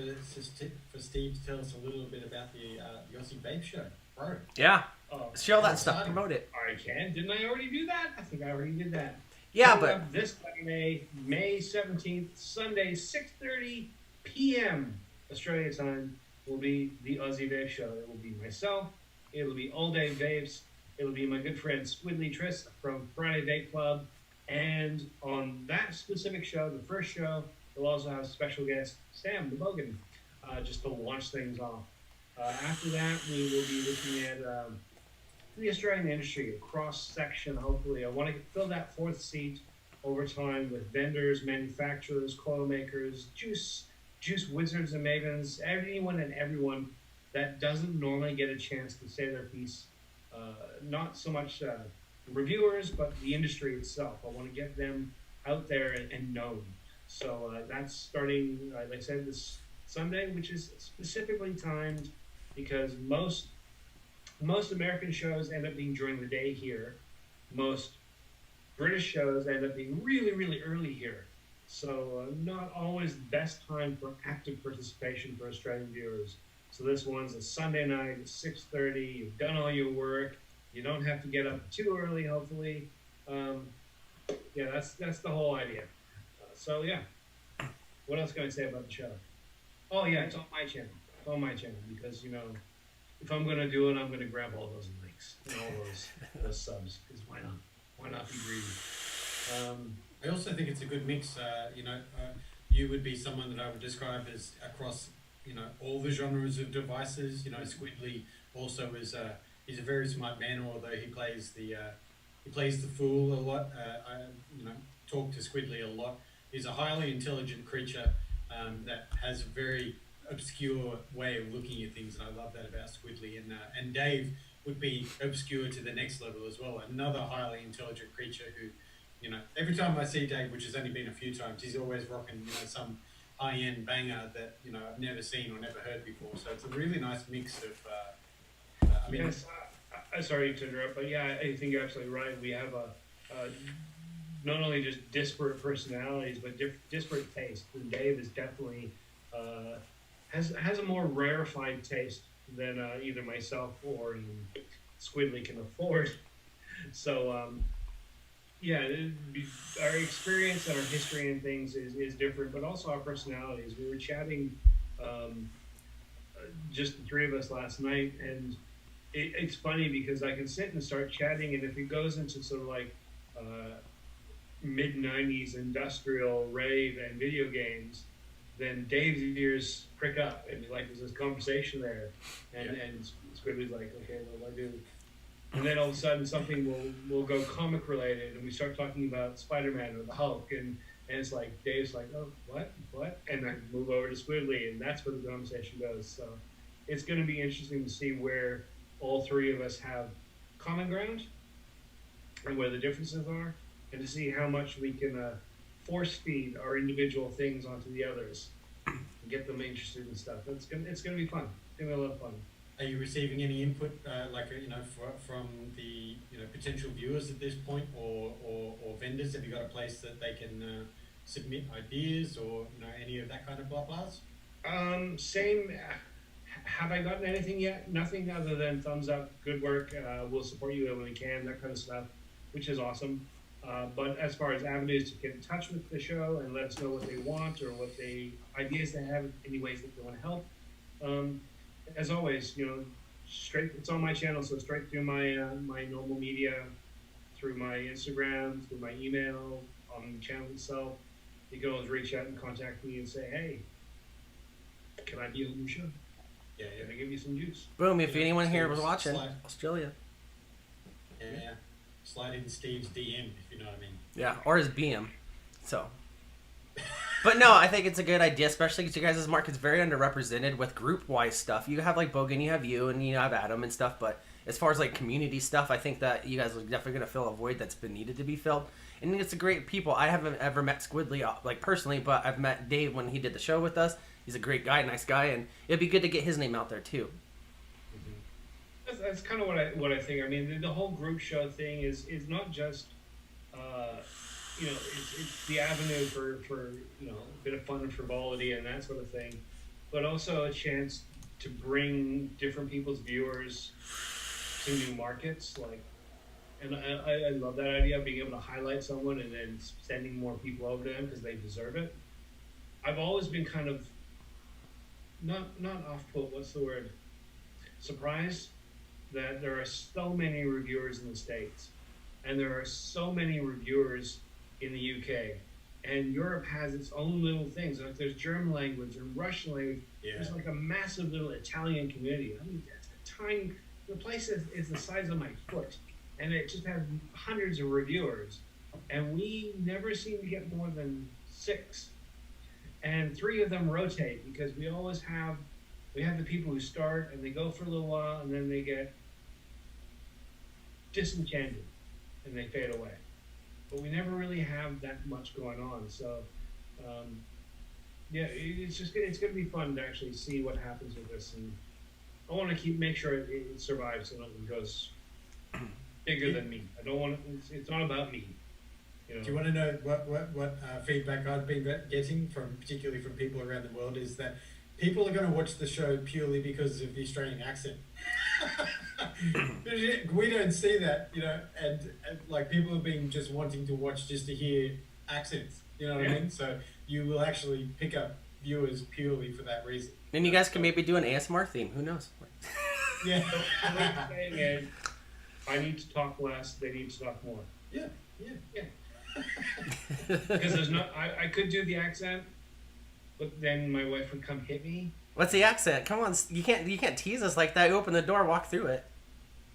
Steve to tell us a little bit about the Aussie Vape Show, bro? Yeah. Oh, Show that stuff. Promote it. I can. Didn't I already do that? I think I already did that. Yeah, Coming but up this Saturday, May 17th, Sunday, 6:30 p.m. Australia time, will be the Aussie Vape Show. It will be myself. It will be All Day Vapes. It will be my good friend Squidly Tris from Friday Vape Club. And on that specific show, the first show, we'll also have special guest Sam the Bogan, just to launch things off. After that, we will be looking at the Australian industry, a cross-section, hopefully. I want to fill that fourth seat over time with vendors, manufacturers, coil makers, juice wizards and mavens, anyone and everyone that doesn't normally get a chance to say their piece. Not so much reviewers, but the industry itself. I want to get them out there and known. So that's starting, like I said, this Sunday, which is specifically timed because most American shows end up being during the day here. Most British shows end up being really, really early here. So not always the best time for active participation for Australian viewers. So this one's a Sunday night at 6:30. You've done all your work. You don't have to get up too early, hopefully. Yeah, that's the whole idea. So yeah, what else can I say about the show? Oh yeah, it's on my channel. It's on my channel because if I'm gonna do it, I'm gonna grab all those links and all those subs. Because why not? Why not be greedy? I also think it's a good mix. You would be someone that I would describe as across all the genres of devices. Squidly also is he's a very smart man, although he plays the fool a lot. I talk to Squidly a lot. He's a highly intelligent creature that has a very obscure way of looking at things, and I love that about Squidly. And Dave would be obscure to the next level as well. Another highly intelligent creature who, every time I see Dave, which has only been a few times, he's always rocking some high-end banger that I've never seen or never heard before. So it's a really nice mix of. Yes, I'm sorry to interrupt, but yeah, I think you're absolutely right. We have not only just disparate personalities, but disparate tastes. And Dave is definitely has a more rarefied taste than either myself or Squidly can afford. So our experience and our history and things is different, but also our personalities. We were chatting, just the three of us last night, and it's funny because I can sit and start chatting, and if it goes into sort of like mid-90s industrial rave and video games, then Dave's ears prick up, and like there's this conversation there, and Squidly's like, okay, what do I do? And then all of a sudden something will go comic related, and we start talking about Spider-Man or the Hulk, and it's like Dave's like, oh, what? And I move over to Squidly, and that's where the conversation goes. So it's going to be interesting to see where all three of us have common ground and where the differences are, and to see how much we can force feed our individual things onto the others and get them interested in stuff. It's gonna be fun. It's gonna be a lot of fun. Are you receiving any input, from the potential viewers at this point, or vendors? Have you got a place that they can submit ideas or any of that kind of blah blahs? Same. Have I gotten anything yet? Nothing other than thumbs up, good work. We'll support you when we can, that kind of stuff, which is awesome. But as far as avenues to get in touch with the show and let us know what they want or what ideas they have, any ways that they want to help. As always, straight. It's on my channel, so straight through my normal media, through my Instagram, through my email, on the channel itself. You can always reach out and contact me and say, hey, can I be on your show? Yeah. Can I give you some juice? boom! If anyone here was watching, Australia. Yeah. Slide in Steve's DM if you know what I mean. Yeah, or his BM. So, But no, I think it's a good idea, especially because you guys' market's very underrepresented with group-wise stuff. You have like Bogan, you have you, and you have Adam and stuff. But as far as like community stuff, I think that you guys are definitely gonna fill a void that's been needed to be filled. And it's a great people. I haven't ever met Squidly like personally, but I've met Dave when he did the show with us. He's a great guy, nice guy, and it'd be good to get his name out there too. That's kind of what I think. I mean, the whole group show thing is not just it's the avenue for a bit of fun and frivolity and that sort of thing, but also a chance to bring different people's viewers to new markets. And I love that idea of being able to highlight someone and then sending more people over to them because they deserve it. I've always been kind of not off-put. What's the word? Surprised that there are so many reviewers in the States, and there are so many reviewers in the UK, and Europe has its own little things. Like there's German language and Russian language. Yeah. There's like a massive little Italian community. I mean, it's a tiny. The place is the size of my foot, and it just has hundreds of reviewers, and we never seem to get more than 6, and 3 of them rotate because we have the people who start and they go for a little while and then they get disenchanted and they fade away. But we never really have that much going on. So, it's going to be fun to actually see what happens with this. And I want to make sure it survives and it goes bigger than me. I don't want it's not about me. Do you want to know what feedback I've been getting particularly from people around the world is that people are going to watch the show purely because of the Australian accent. We don't see that, and like people have been just wanting to watch just to hear accents, you know what I mean? So you will actually pick up viewers purely for that reason. And you guys can maybe do an ASMR theme. Who knows? Yeah. I need to talk less. They need to talk more. Yeah. Because I could do the accent, but then my wife would come hit me. What's the accent? Come on, you can't tease us like that. You open the door, walk through it.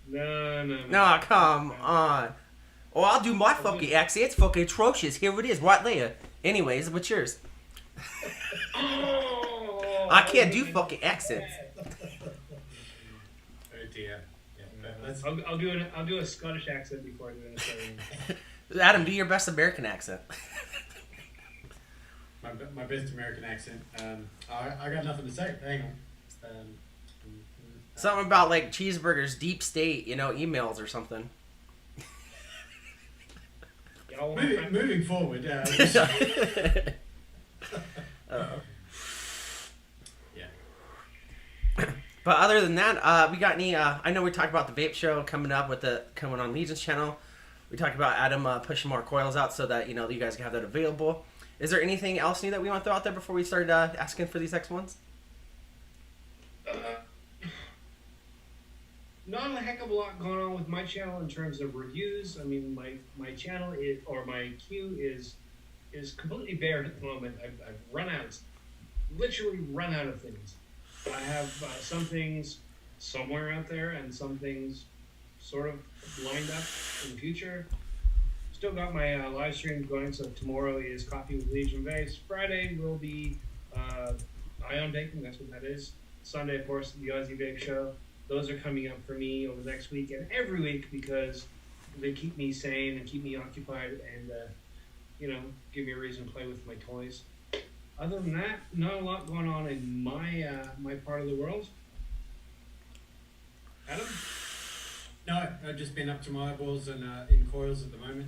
No. No, come on. Oh, I'll do my fucking accent. It's fucking atrocious. Here it is, right there. Anyways, what's yours? I can't do fucking accents. Oh dear. Yeah, I'll do a Scottish accent before I do an Australian. Adam, do your best American accent. My best American accent. I got nothing to say. Hang on. Something about like cheeseburgers, deep state, emails or something. Moving forward. Yeah. But other than that, we got any? I know we talked about the vape show coming on Legion's channel. We talked about Adam pushing more coils out so that you guys can have that available. Is there anything else new that we want to throw out there before we start asking for these X1s? Not a heck of a lot going on with my channel in terms of reviews. I mean, my channel my queue is completely bare at the moment. I've literally run out of things. I have some things somewhere out there and some things sort of lined up in the future. Still got my live stream going, so tomorrow is Coffee with Legion Vapes. Friday will be Ion Baking, that's what that is. Sunday, of course, the Aussie Vape Show. Those are coming up for me over the next week and every week because they keep me sane and keep me occupied and, give me a reason to play with my toys. Other than that, not a lot going on in my part of the world. Adam? No, I've just been up to my eyeballs and in coils at the moment.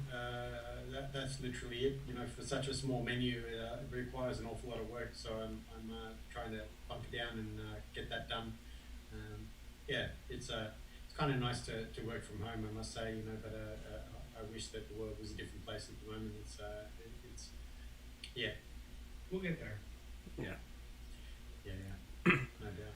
That's literally it. For such a small menu, it requires an awful lot of work. So I'm trying to bump it down and get that done. It's kind of nice to work from home, I must say. But I wish that the world was a different place at the moment. It's we'll get there. Yeah. No doubt.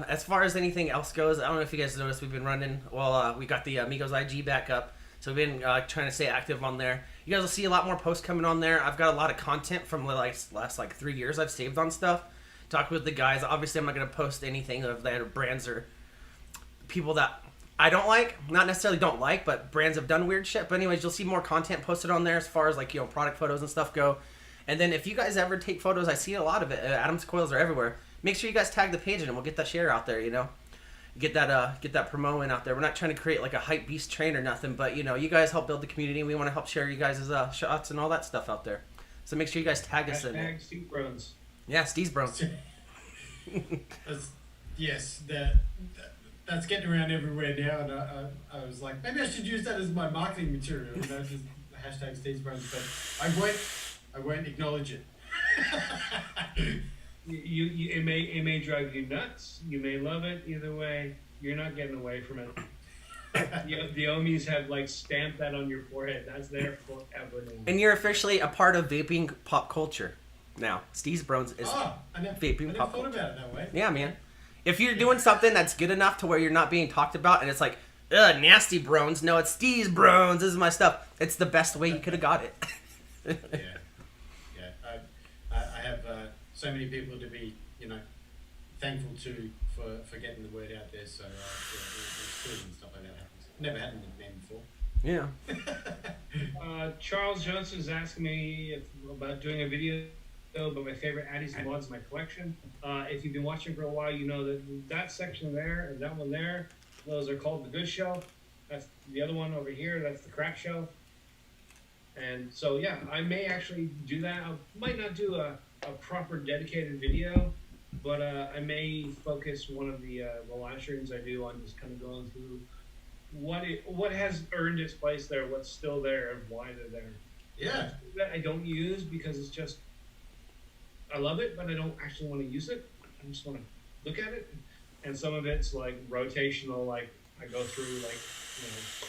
As far as anything else goes, I don't know if you guys noticed we've been running. Well, we got the Amigos IG back up, so we've been trying to stay active on there. You guys will see a lot more posts coming on there. I've got a lot of content from the last 3 years I've saved on stuff. Talk with the guys. Obviously, I'm not going to post anything of that brands or people that I don't like. Not necessarily don't like, but brands have done weird shit. But anyways, you'll see more content posted on there as far as product photos and stuff go. And then if you guys ever take photos, I see a lot of it. Adam's coils are everywhere. Make sure you guys tag the page and we'll get that share out there. You know, get that promo in out there. We're not trying to create like a hype beast train or nothing, but you know, you guys help build the community. And we want to help share you guys' shots and all that stuff out there. So make sure you guys tag us in it. Steve Bros. Yeah, Steve's Bros. Yes, that's getting around everywhere now, and I was like, maybe I should use that as my marketing material. You know, just hashtag Steve's Bros. But I won't acknowledge it. It may drive you nuts. You may love it. Either way, you're not getting away from it. The Omis have like stamped that on your forehead. That's there forever. And you're officially a part of vaping pop culture now. Steve's Bros is vaping pop culture. I never thought about it that way. Yeah, man. If you're doing something that's good enough to where you're not being talked about and it's like, ugh, nasty Brones. No, it's Steve's Brones. This is my stuff. It's the best way you could have got it. Yeah. I have so many people to be, you know, thankful to for getting the word out there. So it's good and stuff like that happens. Never had a nickname before. Yeah. Charles Johnson's asking me about doing a video about my favorite addies and mods in my collection. If you've been watching for a while, you know that section there and that one there, those are called the good shelf. That's the other one over here. That's the crap shelf. And so, yeah, I may actually do that. I might not do a proper dedicated video, but I may focus one of the live streams I do on just kind of going through what has earned its place there, what's still there, and why they're there. Yeah. That I don't use because it's just, I love it, but I don't actually want to use it. I just want to look at it. And some of it's like rotational, like I go through like, you know.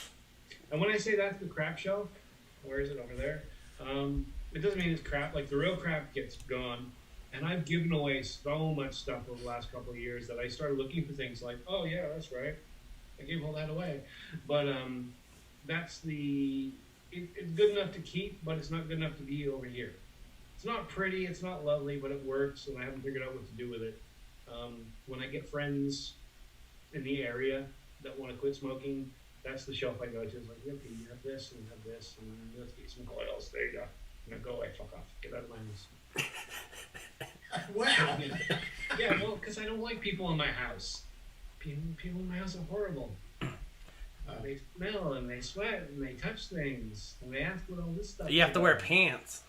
And when I say that's the crap shelf, where is it over there? It doesn't mean it's crap. Like the real crap gets gone. And I've given away so much stuff over the last couple of years that I started looking for things like, oh yeah, that's right. I gave all that away. But that's it's good enough to keep, but it's not good enough to be over here. It's not pretty, it's not lovely, but it works, and I haven't figured out what to do with it. When I get friends in the area that want to quit smoking, that's the shelf I go to. It's like, okay, you have this, and you have this, and let's get some coils. There you go. Now go away, fuck off. Get out of my house. Wow. Yeah, well, because I don't like people in my house. People in my house are horrible. They smell, and they sweat, and they touch things, and they ask what all this stuff is. You have to wear pants.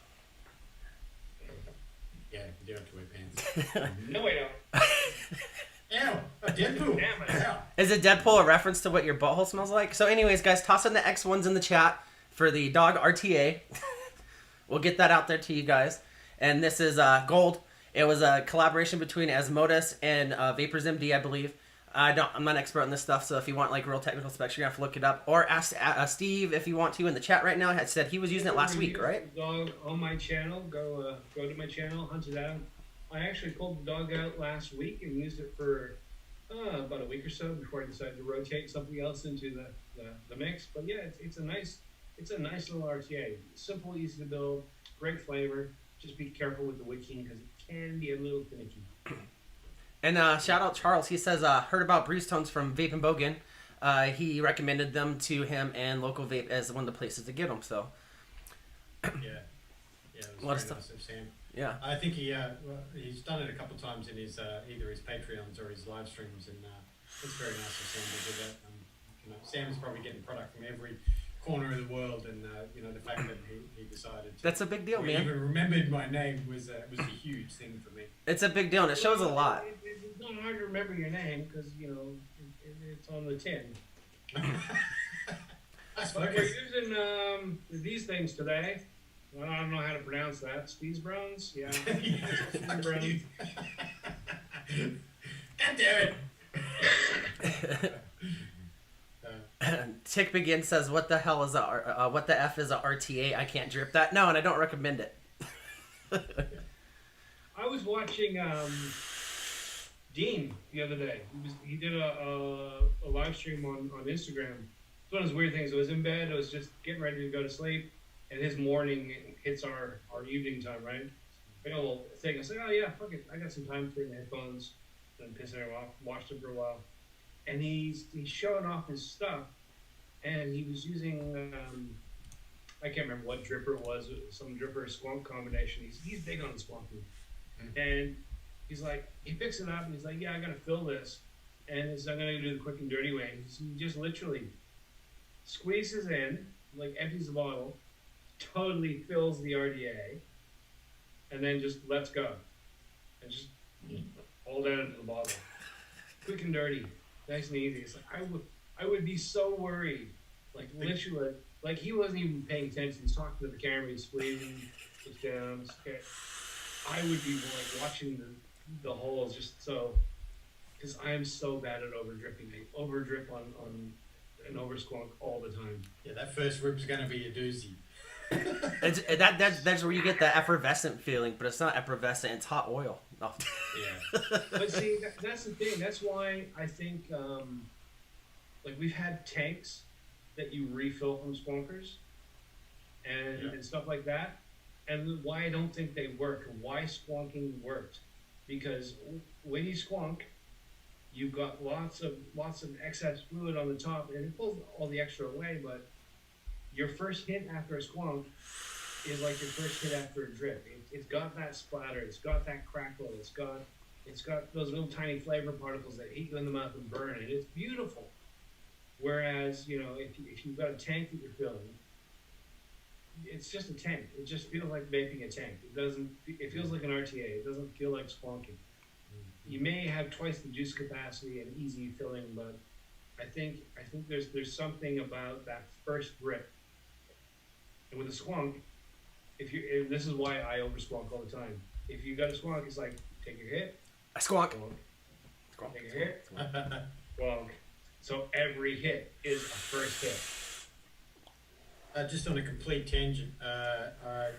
Yeah, you do have to wear pants. No, I don't. Ew, a Deadpool. Damn it. Ew. Is a Deadpool a reference to what your butthole smells like? So anyways, guys, toss in the X1s in the chat for the dog RTA. We'll get that out there to you guys. And this is gold. It was a collaboration between Asmodus and Vapors MD, I believe. I'm not an expert on this stuff, so if you want like real technical specs, you're gonna have to look it up. Or ask Steve if you want to in the chat right now. Had said he was using it last week, right? Dog on my channel. Go to my channel, hunt it out. I actually pulled the dog out last week and used it for about a week or so before I decided to rotate something else into the mix. But yeah, it's a nice little RTA. Simple, easy to build, great flavor. Just be careful with the wicking because it can be a little finicky. And shout out Charles. He says, heard about Breeze Tones from Vape and Bogan. He recommended them to him and Local Vape as one of the places to get them. So, Yeah, it was very nice of Sam. Yeah. I think he's done it a couple of times in his either his Patreons or his live streams, and it's very nice of Sam to do that. You know, Sam's probably getting product from every corner of the world, and you know, the fact that he decided to, that's a big deal, man. Even remembered my name was a huge thing for me. It's a big deal, and it shows a lot. It's not hard to remember your name because you know it's on the tin. We're using these things today. Well, I don't know how to pronounce that. Steve's Browns? Yeah. Steve's Browns. God damn it. Tick Begin says, "What the hell is what the f is a RTA? I can't drip that. No, and I don't recommend it." I was watching Dean the other day. He did a live stream on Instagram. It's one of those weird things. I was in bed. I was just getting ready to go to sleep, and his morning hits our evening time, right? I got a little thing. I was like, oh yeah, fuck it. I got some time to put in headphones and piss it off. Watched him for a while. And he's showing off his stuff, and he was using I can't remember what dripper it was some dripper squonk combination. He's big on squonking, and he's like, he picks it up and he's like, yeah, I gotta fill this, and I'm gonna do the quick and dirty way. And he just literally squeezes in, like empties the bottle, totally fills the RDA, and then just lets go, and just all down into the bottle, quick and dirty, nice and easy. It's like I would be so worried, like literally, like he wasn't even paying attention. He's talking to the camera, he's squeezing, it's down. It's okay. I would be like watching the holes just so, because I am so bad at over dripping. I over drip on an over squonk all the time. Yeah, that first rip's gonna be a doozy. That's where you get the effervescent feeling, but it's not effervescent. It's hot oil. Oh. Yeah. But see, that's the thing. That's why I think, like we've had tanks that you refill from squonkers and stuff like that, and why I don't think they work and why squonking worked, because when you squonk, you've got lots of excess fluid on the top, and it pulls all the extra away. But your first hit after a squonk is like your first hit after a drip. It's got that splatter. It's got that crackle. It's got those little tiny flavor particles that hit you in the mouth and burn it. It's beautiful. Whereas, you know, if you've got a tank that you're filling, it's just a tank. It just feels like vaping a tank. It feels like an RTA. It doesn't feel like squonking. You may have twice the juice capacity and easy filling, but I think there's something about that first rip. And with a squonk, and this is why I over squonk all the time. If you got a squonk, it's like take your hit, I squonk. Squonk. Take your hit, squonk. So every hit is a first hit. Just on a complete tangent, there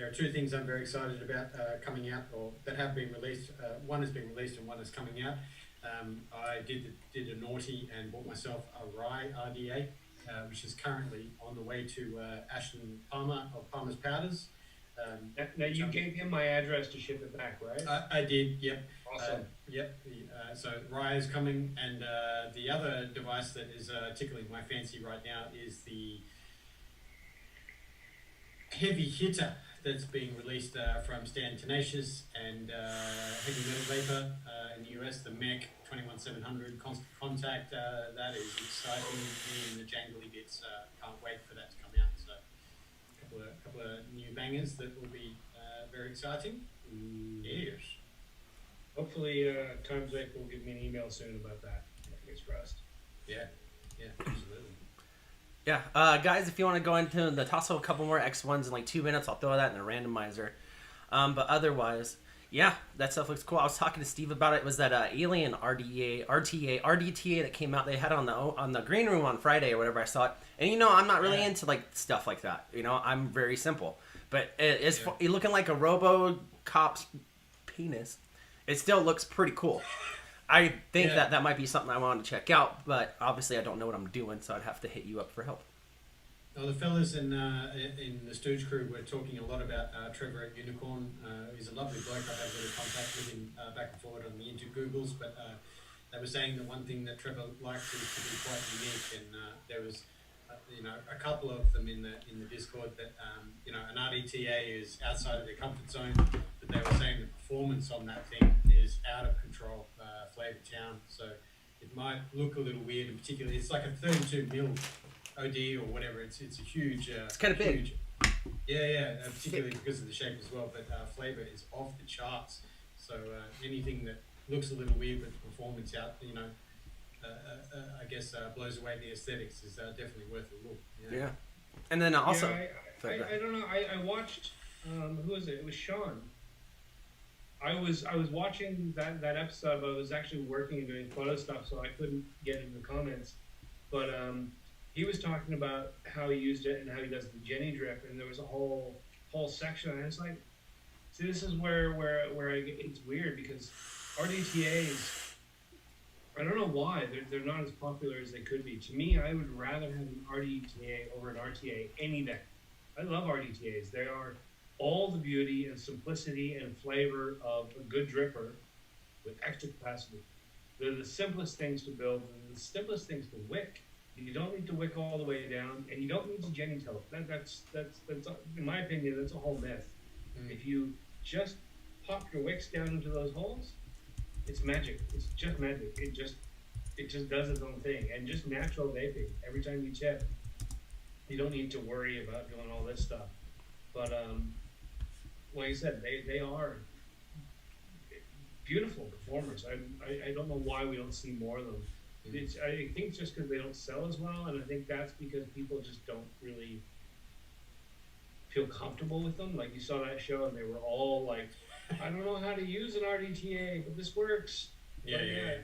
are two things I'm very excited about coming out, or that have been released. One has been released and one is coming out. I did a naughty and bought myself a rye RDA, which is currently on the way to Ashton Palmer of Palmer's Powders. Now you gave him my address to ship it back, right? I did, yep. Awesome. Yep. So rye is coming, and the other device that is tickling my fancy right now is the heavy hitter that's being released from Stan Tenacious and Heavy Metal Vapor in the US, the MEC 21700 Constant Contact. That is exciting. Me and the jangly bits can't wait for that to come out. So a couple of new bangers that will be very exciting. Yes. Hopefully, Times Lake will give me an email soon about that. Fingers crossed. Yeah, absolutely. Yeah, guys, if you want to go into the toss up a couple more X1s in like 2 minutes, I'll throw that in a randomizer. But otherwise, yeah, that stuff looks cool. I was talking to Steve about it. It was that Alien RDTA that came out. They had it on the green room on Friday or whatever. I saw it, and you know, I'm not really into like stuff like that. You know, I'm very simple. But it's looking like a RoboCop's penis. It still looks pretty cool. I think that might be something I want to check out, but obviously I don't know what I'm doing, so I'd have to hit you up for help. Well, the fellas in the Stooge crew were talking a lot about Trevor at Unicorn. He's a lovely bloke. I've had a bit of contact with him back and forward on the Googles, but they were saying that one thing that Trevor likes is to be quite unique, and there was a couple of them in the Discord that an RDTA is outside of their comfort zone, but they were saying the performance on that thing is out of control, Flavor Town. So it might look a little weird, and particularly it's like a 32 mil OD or whatever. It's a huge. It's kind of big. Yeah, particularly because of the shape as well. But flavor is off the charts. So anything that looks a little weird but the performance out, I guess blows away the aesthetics is definitely worth a look. Yeah. And then also, I don't know. I watched. Who was it? It was Sean. I was watching that episode. I was actually working and doing photo stuff, so I couldn't get into the comments. But he was talking about how he used it and how he does the Jenny drip, and there was a whole section. And it's like, see, this is where it's weird because RDTAs. I don't know why they're not as popular as they could be. To me, I would rather have an RDTA over an RTA any day. I love RDTAs. They are all the beauty and simplicity and flavor of a good dripper with extra capacity. They're the simplest things to build and the simplest things to wick. You don't need to wick all the way down, and you don't need to Jenny toast. That's in my opinion, that's a whole myth. If you just pop your wicks down into those holes, it's magic. It's just magic. It just does its own thing. And just natural vaping. Every time you tip, you don't need to worry about doing all this stuff. But like I said, they are beautiful performers. I don't know why we don't see more of them. I think it's just because they don't sell as well, and I think that's because people just don't really feel comfortable with them. Like, you saw that show, and they were all like, "I don't know how to use an RDTA, but this works." Yeah.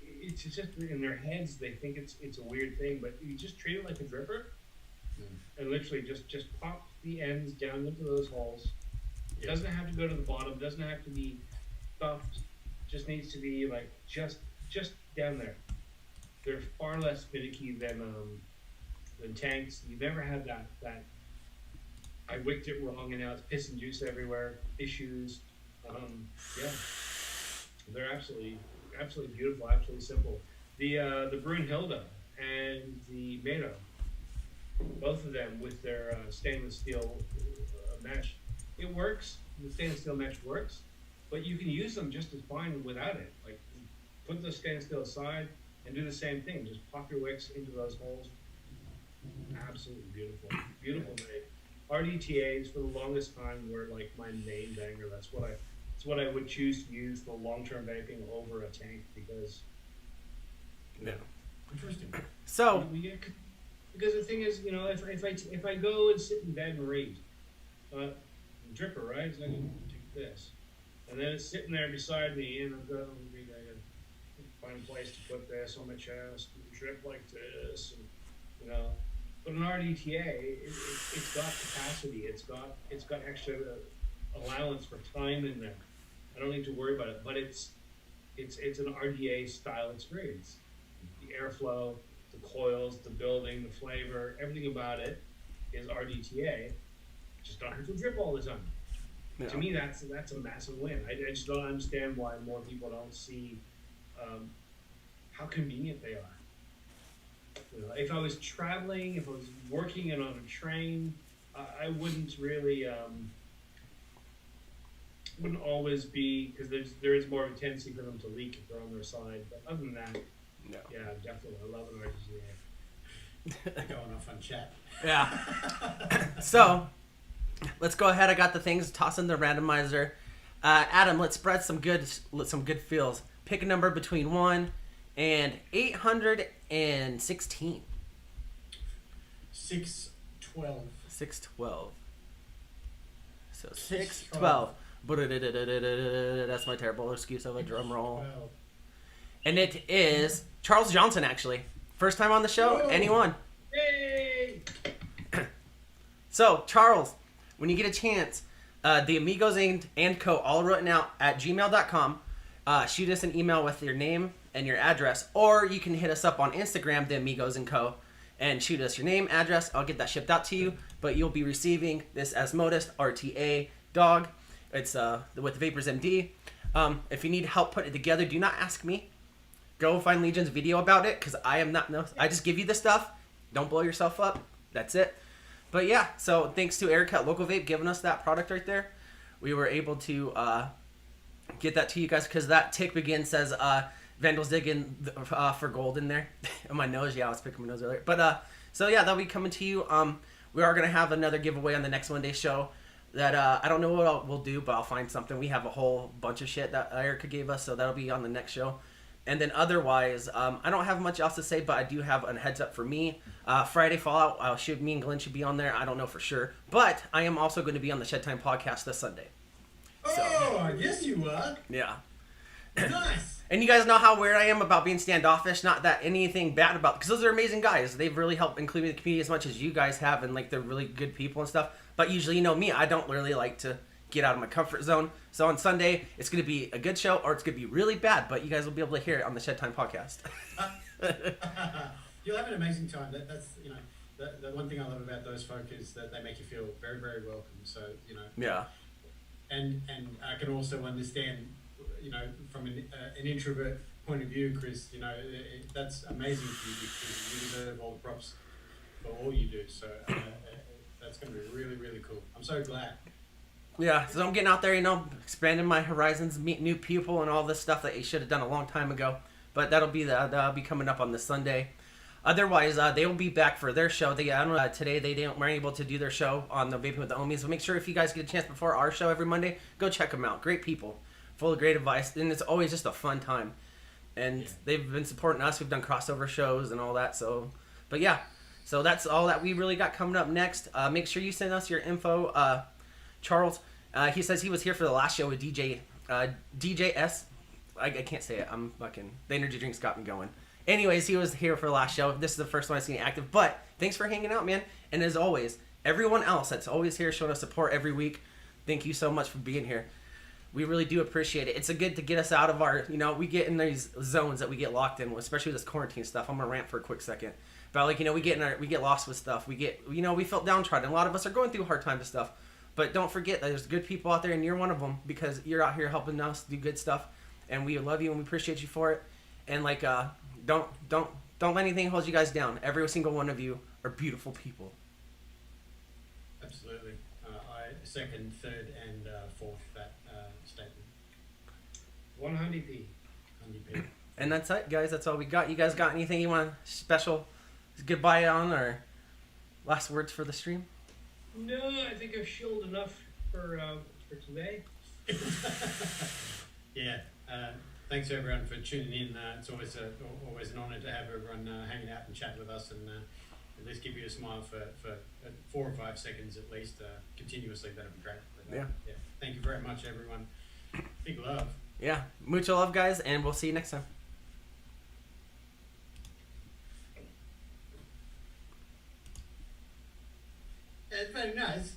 It's just in their heads they think it's a weird thing, but you just treat it like a dripper, and literally just pop the ends down into those holes. It doesn't have to go to the bottom. Doesn't have to be stuffed. Just needs to be like just down there. They're far less finicky than tanks. You never had that I wicked it wrong and now it's piss and juice everywhere issues. They're absolutely beautiful, absolutely simple. The Brunhilde and the Mado, both of them with their stainless steel mesh, it works. The stainless steel mesh works, but you can use them just as fine without it. Like, put the stainless steel aside and do the same thing. Just pop your wicks into those holes. Absolutely beautiful. Beautiful vape. RDTAs for the longest time were like my main banger. That's what I would choose to use for long-term vaping over a tank because. Yeah. Interesting. So. Because the thing is, if I go and sit in bed and read, dripper, right? So I can take this, and then it's sitting there beside me, and I've got to find a place to put this on my chest, and drip like this, and But an RDTA, it's got capacity. It's got extra allowance for time in there. I don't need to worry about it. But it's an RDA style experience. The airflow, the coils, the building, the flavor, everything about it is RDTA. Just don't have to drip all the time. Yeah. To me, that's a massive win. I just don't understand why more people don't see how convenient they are. If I was traveling, if I was working and on a train, I wouldn't really, wouldn't always be, because there is more of a tendency for them to leak if they're on their side. But other than that, no. Yeah, definitely, I love an RDTA. Going off on chat. Yeah. So, let's go ahead. I got the things. Toss in the randomizer. Adam, let's spread some good feels. Pick a number between 1 and 816. 612. 612. So 612. That's my terrible excuse of a drum roll. And it is Charles Johnson, actually. First time on the show. Whoa. Anyone? Yay! So, Charles, when you get a chance, the Amigos and Co. all written out at gmail.com. Shoot us an email with your name and your address, or you can hit us up on Instagram, the Amigos and Co., and shoot us your name, address. I'll get that shipped out to you, but you'll be receiving this Asmodus RTA dog. It's with Vapors MD. If you need help putting it together, do not ask me. Go find Legion's video about it, because I am not. No, I just give you the stuff. Don't blow yourself up. That's it. But yeah, so thanks to Eric at Local Vape giving us that product right there. We were able to get that to you guys, because that tick begin says Vandals digging for gold in there. On my nose, yeah, I was picking my nose earlier. But so yeah, that'll be coming to you. We are gonna have another giveaway on the next Monday show. That I don't know what we'll do, but I'll find something. We have a whole bunch of shit that Erica gave us, so that'll be on the next show. And then otherwise, I don't have much else to say, but I do have a heads up for me. Friday Fallout, me and Glenn should be on there. I don't know for sure, but I am also going to be on the Shed Time podcast this Sunday. Oh, yes you are. Yeah. Nice. And you guys know how weird I am about being standoffish. Not that anything bad about, because those are amazing guys. They've really helped include the community as much as you guys have, and like they're really good people and stuff. But usually, you know me, I don't really like to get out of my comfort zone. So on Sunday, it's going to be a good show, or it's going to be really bad. But you guys will be able to hear it on the Shed Time podcast. You'll have an amazing time. That's the one thing I love about those folk is that they make you feel very, very welcome. So Yeah. And I can also understand, from an introvert point of view, Chris, you know, that's amazing for you because you deserve all the props for all you do. So that's going to be really, really cool. I'm so glad. Yeah, so I'm getting out there, expanding my horizons, meet new people, and all this stuff that you should have done a long time ago. But that'll be coming up on this Sunday. Otherwise, they will be back for their show. I don't know, today they weren't able to do their show on the Vaping with the Homies. So make sure if you guys get a chance before our show every Monday, go check them out. Great people, full of great advice, and it's always just a fun time. And they've been supporting us. We've done crossover shows and all that. So that's all that we really got coming up next. Make sure you send us your info. Charles, he says he was here for the last show with DJS. I can't say it. I'm fucking... The energy drinks got me going. Anyways, he was here for the last show. This is the first one I've seen active. But thanks for hanging out, man. And as always, everyone else that's always here showing us support every week, thank you so much for being here. We really do appreciate it. It's a good to get us out of our... we get in these zones that we get locked in, especially with this quarantine stuff. I'm going to rant for a quick second. But, we get lost with stuff. We get... we felt downtrodden. A lot of us are going through hard times and stuff. But don't forget that there's good people out there, and you're one of them because you're out here helping us do good stuff, and we love you and we appreciate you for it. And don't let anything hold you guys down. Every single one of you are beautiful people. Absolutely, I second, third, and fourth that statement. 100p. 100p. And that's it, guys. That's all we got. You guys got anything you want special goodbye on or last words for the stream? No, I think I've shilled enough for today. Yeah. Thanks everyone for tuning in. It's always an honour to have everyone hanging out and chat with us and at least give you a smile for 4 or 5 seconds at least continuously. That'd be great. But, yeah. Thank you very much, everyone. Big love. Yeah. Mucho love, guys, and we'll see you next time. It's very nice.